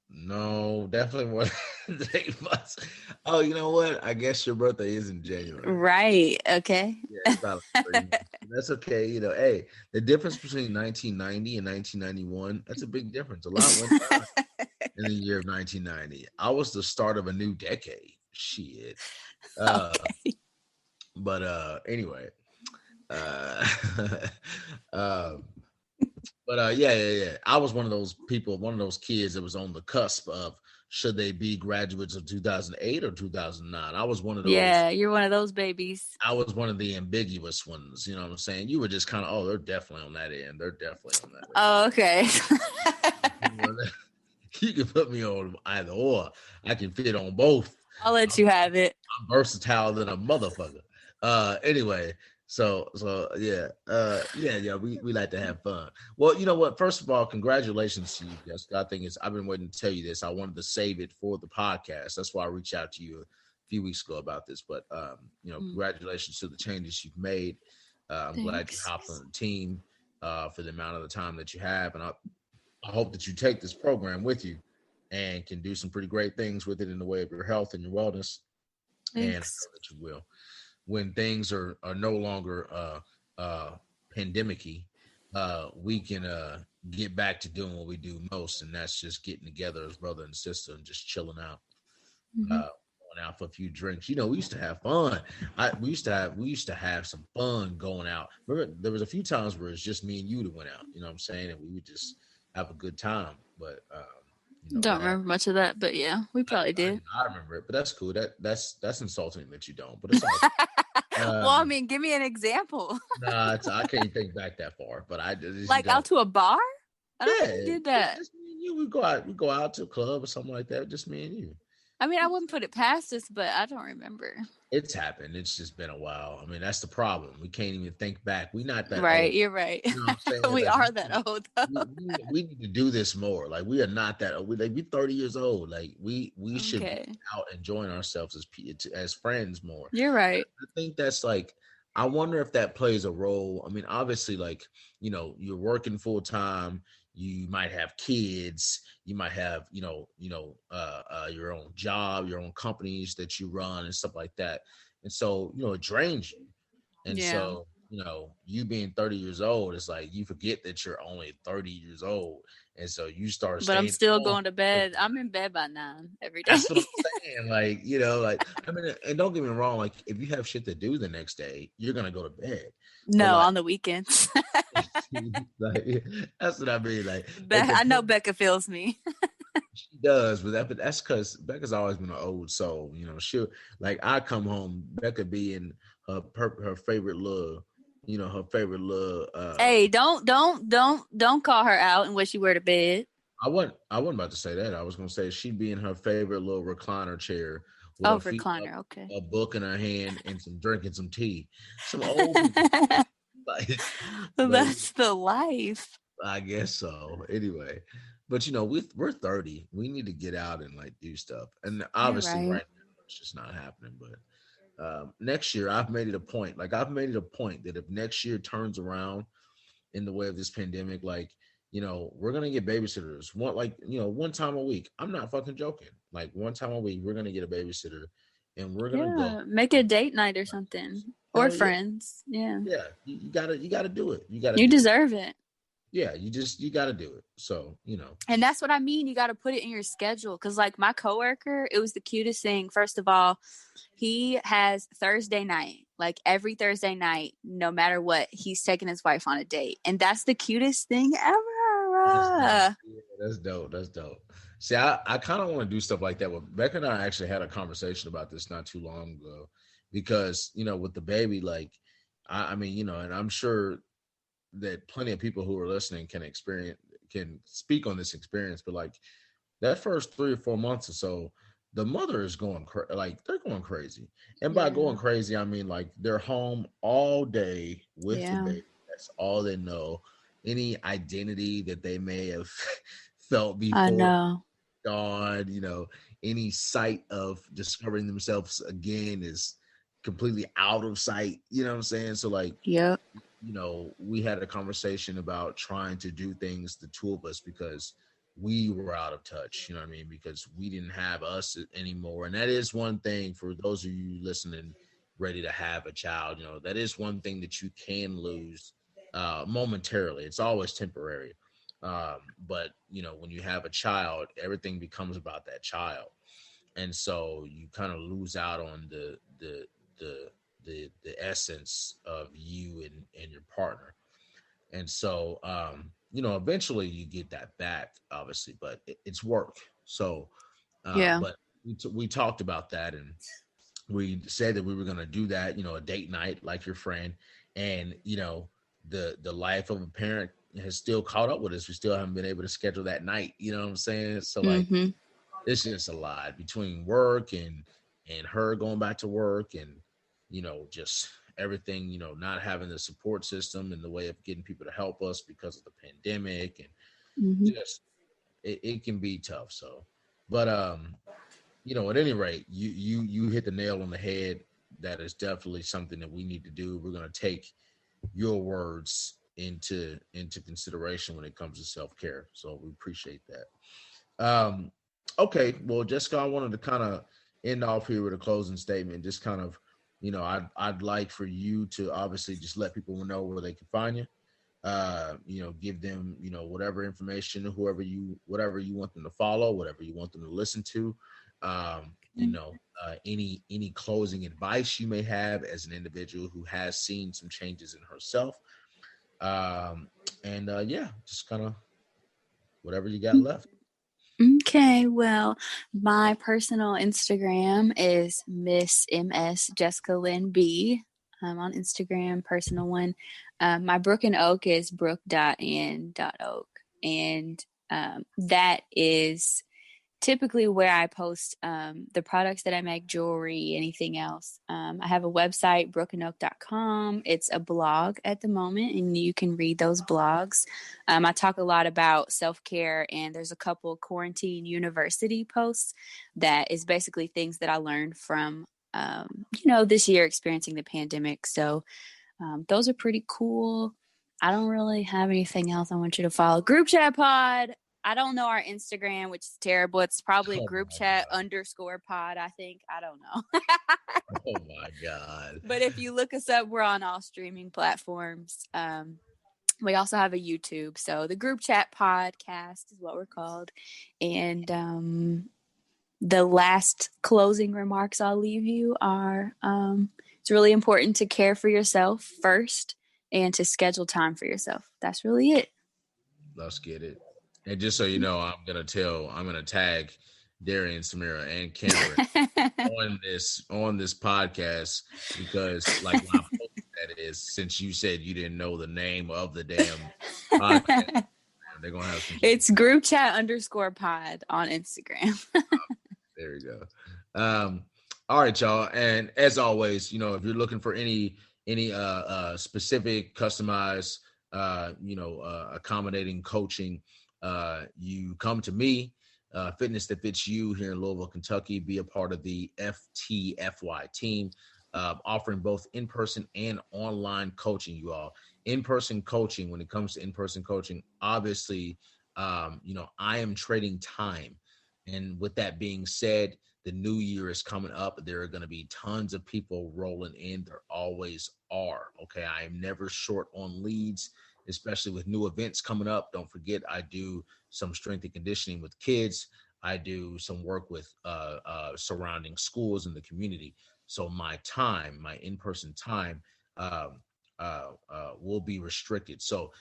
no, definitely more than 8 months. Oh, you know what? I guess your birthday is in January. Right. Okay. Yeah, it's about like 3 months. That's okay. Hey, the difference between 1990 and 1991, that's a big difference. A lot went down in the year of 1990. I was the start of a new decade. Shit. Okay. But anyway. Uh um yeah. I was one of those people, one of those kids that was on the cusp of should they be graduates of 2008 or 2009. I was one of those. Yeah, you're one of those babies. I was one of the ambiguous ones. You know what I'm saying? You were just kind of, oh, they're definitely on that end. They're definitely on that end. Oh, okay. You can put me on either or. I can fit on both. I'll let you have it. I'm versatile than a motherfucker. Anyway, so yeah. We like to have fun. Well, you know what? First of all, congratulations to you, Jessica. I think I've been waiting to tell you this. I wanted to save it for the podcast. That's why I reached out to you a few weeks ago about this. But congratulations to the changes you've made. I'm glad you hopped on the team for the amount of the time that you have, and I hope that you take this program with you and can do some pretty great things with it in the way of your health and your wellness. Thanks. And I know that you will. When things are no longer pandemic-y, we can get back to doing what we do most, and that's just getting together as brother and sister and just chilling out, going out for a few drinks. We used to have fun. We used to have some fun going out. Remember, there was a few times where it's just me and you that went out. You know what I'm saying? And we would just have a good time. But don't remember much of that, but yeah, we probably did. I remember it, but that's cool. That's insulting that you don't. But it's all well, I mean, give me an example. Nah, I can't think back that far. But I like out to a bar. I don't think we did that. Just me and you. We go out to a club or something like that. Just me and you. I mean, I wouldn't put it past us, but I don't remember. It's happened. It's just been a while. I mean, that's the problem. We can't even think back. We're not that right. old. You're right. You know what I'm saying? We are that old. We need to do this more. Like, we are not that old. We're 30 years old. Like, we should be out enjoying ourselves as friends more. You're right. I think that's like, I wonder if that plays a role. I mean, obviously, like, you're working full time. You might have kids. You might have, your own job, your own companies that you run and stuff like that. And so, it drains you. And so, you being 30 years old, it's like you forget that you're only 30 years old. And so you start. But I'm still going to bed. I'm in bed by 9 every day. That's what I'm saying. I mean, and don't get me wrong. Like, if you have shit to do the next day, you're going to go to bed. No, on the weekends. That's what I mean. Like, I know Becca feels me. She does, but that's because Becca's always been an old soul. She'll, like, I come home, Becca being her favorite little, her favorite little. Hey, don't call her out and what she wear to bed. I wasn't about to say that. I was gonna say she'd be in her favorite little recliner chair with her Oh, feet up, recliner. Okay. a book in her hand, and some drinking some tea. Some old people like, but That's the life. I guess so. Anyway, but we're 30. We need to get out and like do stuff. And You're obviously, right. right now it's just not happening. But next year, I've made it a point. Like I've made it a point that if next year turns around in the way of this pandemic, like we're gonna get babysitters. One time a week. I'm not fucking joking. Like one time a week, we're gonna get a babysitter, and we're gonna go. Yeah. Make a date night or something. Or Hell yeah, friends. Yeah. yeah. You gotta do it. You gotta You do it. deserve it. Yeah, you gotta do it. So. And that's what I mean. You got to put it in your schedule. Because, like, my coworker, it was the cutest thing. First of all, he has Thursday night. Like, every Thursday night, no matter what, he's taking his wife on a date. And that's the cutest thing ever. That's dope. Yeah, that's dope. That's dope. See, I kind of want to do stuff like that. Becca and I actually had a conversation about this not too long ago, because with the baby, like, I mean, and I'm sure that plenty of people who are listening can speak on this experience, but like that first 3 or 4 months or so, the mother is like they're going crazy, and by Yeah. going crazy, I mean like they're home all day with the Yeah. baby. That's all they know. Any identity that they may have felt I before know. gone, any sight of discovering themselves again is completely out of sight. You know what I'm saying? So like, Yep. we had a conversation about trying to do things, the two of us, because we were out of touch, you know what I mean? Because we didn't have us anymore. And that is one thing for those of you listening, ready to have a child, that is one thing that you can lose momentarily. It's always temporary. But when you have a child, everything becomes about that child. And so you kind of lose out on the essence of you and your partner. And so eventually you get that back, obviously, but it's work. So Yeah. but we talked about that, and we said that we were going to do that, a date night like your friend. And the life of a parent has still caught up with us. We still haven't been able to schedule that night, you know what I'm saying? So like Mm-hmm. it's just a lot between work and her going back to work, and just everything, not having the support system in the way of getting people to help us because of the pandemic, and Mm-hmm. just it can be tough. So but at any rate, you hit the nail on the head. That is definitely something that we need to do. We're going to take your words into consideration when it comes to self-care, so we appreciate that. Okay, well, Jessica, I wanted to kind of end off here with a closing statement. Just kind of, I'd like for you to obviously just let people know where they can find you. Give them, whatever information, whatever you want them to follow, whatever you want them to listen to. Any closing advice you may have as an individual who has seen some changes in herself. And yeah, just kind of whatever you got left. Okay, well, my personal Instagram is Miss MS Jessica Lynn B. On Instagram, personal one. My Brook and Oak is brook.and.oak. And that is typically where I post the products that I make, jewelry, anything else. I have a website, brookanoak.com. It's a blog at the moment, and you can read those blogs. I talk a lot about self-care, and there's a couple quarantine university posts that is basically things that I learned from, this year experiencing the pandemic. So those are pretty cool. I don't really have anything else I want you to follow. Group Chat Pod. I don't know our Instagram, which is terrible. It's probably Oh group my chat god. _pod, I think. I don't know. Oh my god. But if you look us up, we're on all streaming platforms. We also have a YouTube. So the Group Chat Podcast is what we're called. And the last closing remarks I'll leave you are it's really important to care for yourself first and to schedule time for yourself. That's really it. Let's get it. And just so you know, I'm gonna tag Darian, Samira, and Cameron on this podcast, because like when I posted that is, since you said you didn't know the name of the damn podcast, They're gonna have some. It's group chat _pod on Instagram. There you go. All right, y'all. And as always, if you're looking for any specific, customized, accommodating coaching, you come to me, Fitness That Fits You here in Louisville, Kentucky. Be a part of the FTFY team, offering both in-person and online coaching. You all, in-person coaching. When it comes to in-person coaching, obviously, I am trading time. And with that being said, the new year is coming up. There are going to be tons of people rolling in. There always are. Okay. I am never short on leads, especially with new events coming up. Don't forget, I do some strength and conditioning with kids. I do some work with surrounding schools in the community. So my in-person time, will be restricted. So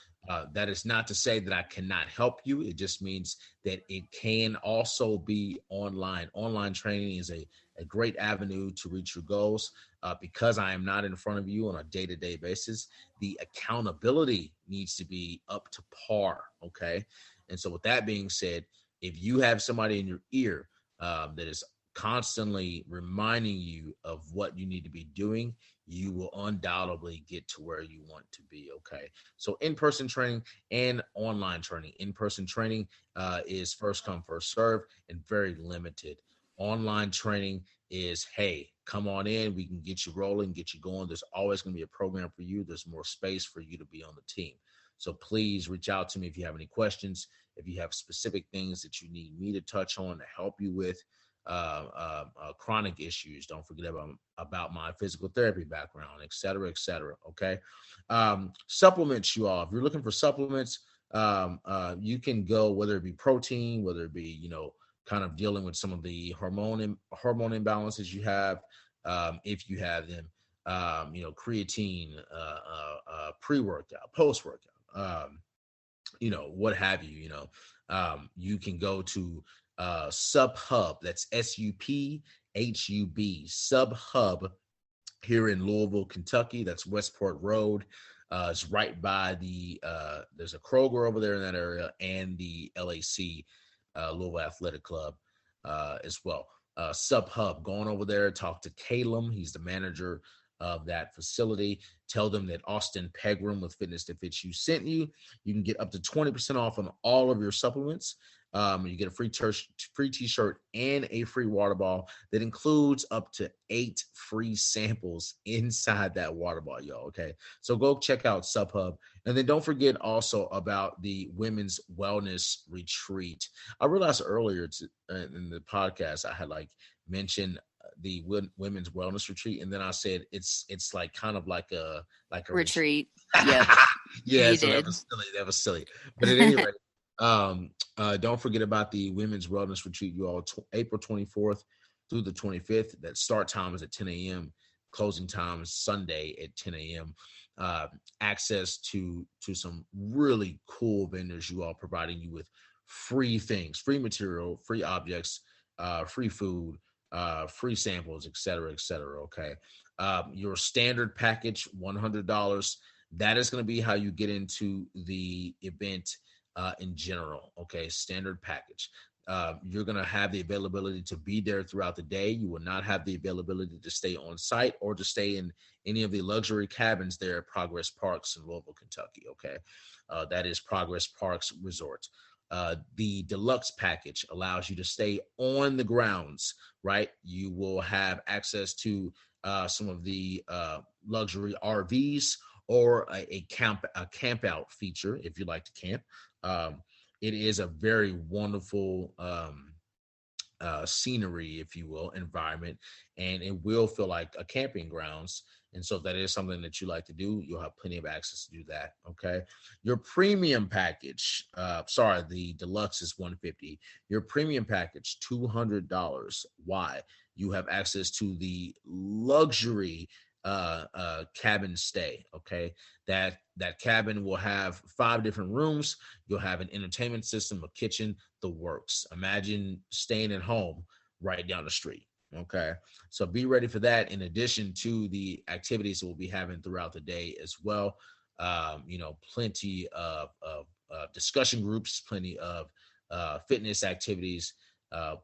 that is not to say that I cannot help you. It just means that it can also be online. Online training is a great avenue to reach your goals. Because I am not in front of you on a day-to-day basis, the accountability needs to be up to par, okay? And so with that being said, if you have somebody in your ear that is constantly reminding you of what you need to be doing, you will undoubtedly get to where you want to be, okay? So in-person training and online training. In-person training is first come, first serve, and very limited. Online training is, hey, come on in. We can get you rolling, get you going. There's always going to be a program for you. There's more space for you to be on the team. So please reach out to me if you have any questions, if you have specific things that you need me to touch on to help you with. Chronic issues. Don't forget about my physical therapy background, et cetera, et cetera. Okay. Supplements, you all. If you're looking for supplements, you can go, whether it be protein, whether it be, kind of dealing with some of the hormone imbalances you have, if you have them, creatine, pre-workout, post-workout, what have you. You can go to SubHub. That's SUPHUB, SubHub, here in Louisville, Kentucky. That's Westport Road. It's right by there's a Kroger over there in that area, and the LAC, Louisville Athletic Club, as well. SubHub, going over there, talk to Calum. He's the manager of that facility. Tell them that Austin Pegram with Fitness That Fits You sent you. You can get up to 20% off on all of your supplements. You get a free t-shirt and a free water ball that includes up to 8 free samples inside that water ball, y'all. Okay, so go check out SubHub. And then don't forget also about the Women's Wellness Retreat. I realized earlier in the podcast I had mentioned the Women's Wellness Retreat, and then I said it's like kind of like a retreat. Yep. Yeah, so that was silly. But at any rate, don't forget about the Women's Wellness Retreat, you all, April 24th through the 25th. That start time is at 10 a.m. Closing time is Sunday at 10 a.m. Access to some really cool vendors, you all, providing you with free things, free material, free objects, free food, free samples, et cetera, okay? Your standard package, $100. That is going to be how you get into the event in general, okay? Standard package. You're going to have the availability to be there throughout the day. You will not have the availability to stay on site or to stay in any of the luxury cabins there at Progress Parks in Louisville, Kentucky, okay? That is Progress Parks Resort. The deluxe package allows you to stay on the grounds, right? You will have access to some of the luxury RVs, or a camp out feature if you like to camp. It is a very wonderful scenery, if you will, environment, and it will feel like a camping grounds. And so if that is something that you like to do, you'll have plenty of access to do that. Okay. Your premium package, the deluxe is $150. Your premium package, $200. Why? You have access to the luxury cabin stay. Okay. That cabin will have 5 different rooms. You'll have an entertainment system, a kitchen, the works. Imagine staying at home right down the street. Okay. So be ready for that, in addition to the activities that we'll be having throughout the day as well. Plenty of discussion groups, plenty of fitness activities,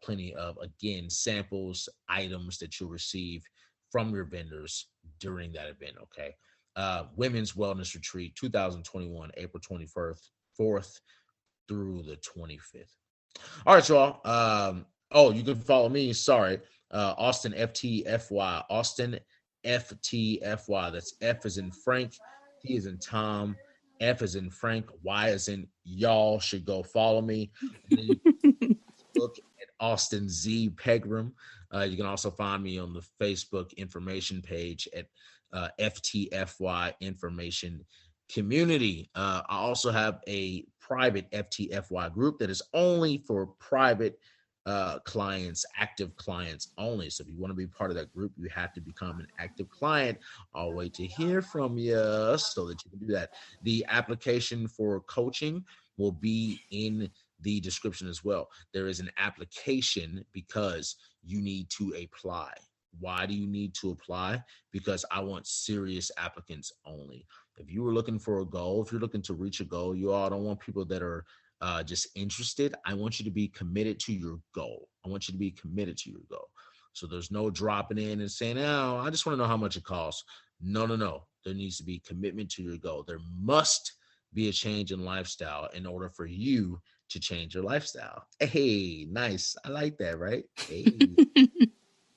plenty of, again, samples, items that you'll receive from your vendors during that event. Okay. Women's Wellness Retreat 2021, April 21st, 4th through the 25th. All right, y'all. You can follow me. Sorry. Austin FTFY. Austin FTFY. That's F as in Frank, T as in Tom, F as in Frank, Y as in y'all should go follow me. And then you can look at Austin Z Pegram. You can also find me on the Facebook information page at FTFY Information Community. I also have a private FTFY group that is only for private clients, active clients only. So if you want to be part of that group, you have to become an active client. I'll wait to hear from you so that you can do that. The application for coaching will be in the description as well. There is an application because you need to apply. Why do you need to apply? Because I want serious applicants only. If you were looking for a goal, if you're looking to reach a goal, you all don't want people that are just interested. I want you to be committed to your goal. I want you to be committed to your goal. So there's no dropping in and saying, oh, I just want to know how much it costs. No. There needs to be commitment to your goal. There must be a change in lifestyle in order for you to change your lifestyle. Hey, nice. I like that, right? Hey.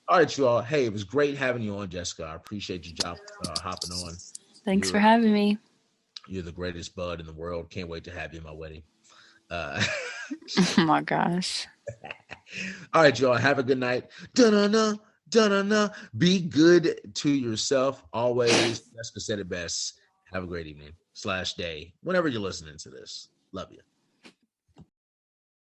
All right, you all. Hey, it was great having you on, Jessica. I appreciate you hopping on. Thanks for having me. You're the greatest bud in the world. Can't wait to have you in my wedding. Oh my gosh. All right, y'all. Have a good night. Da-na-na, da-na-na. Be good to yourself always. Jessica said it best. Have a great evening /day whenever you're listening to this. Love you.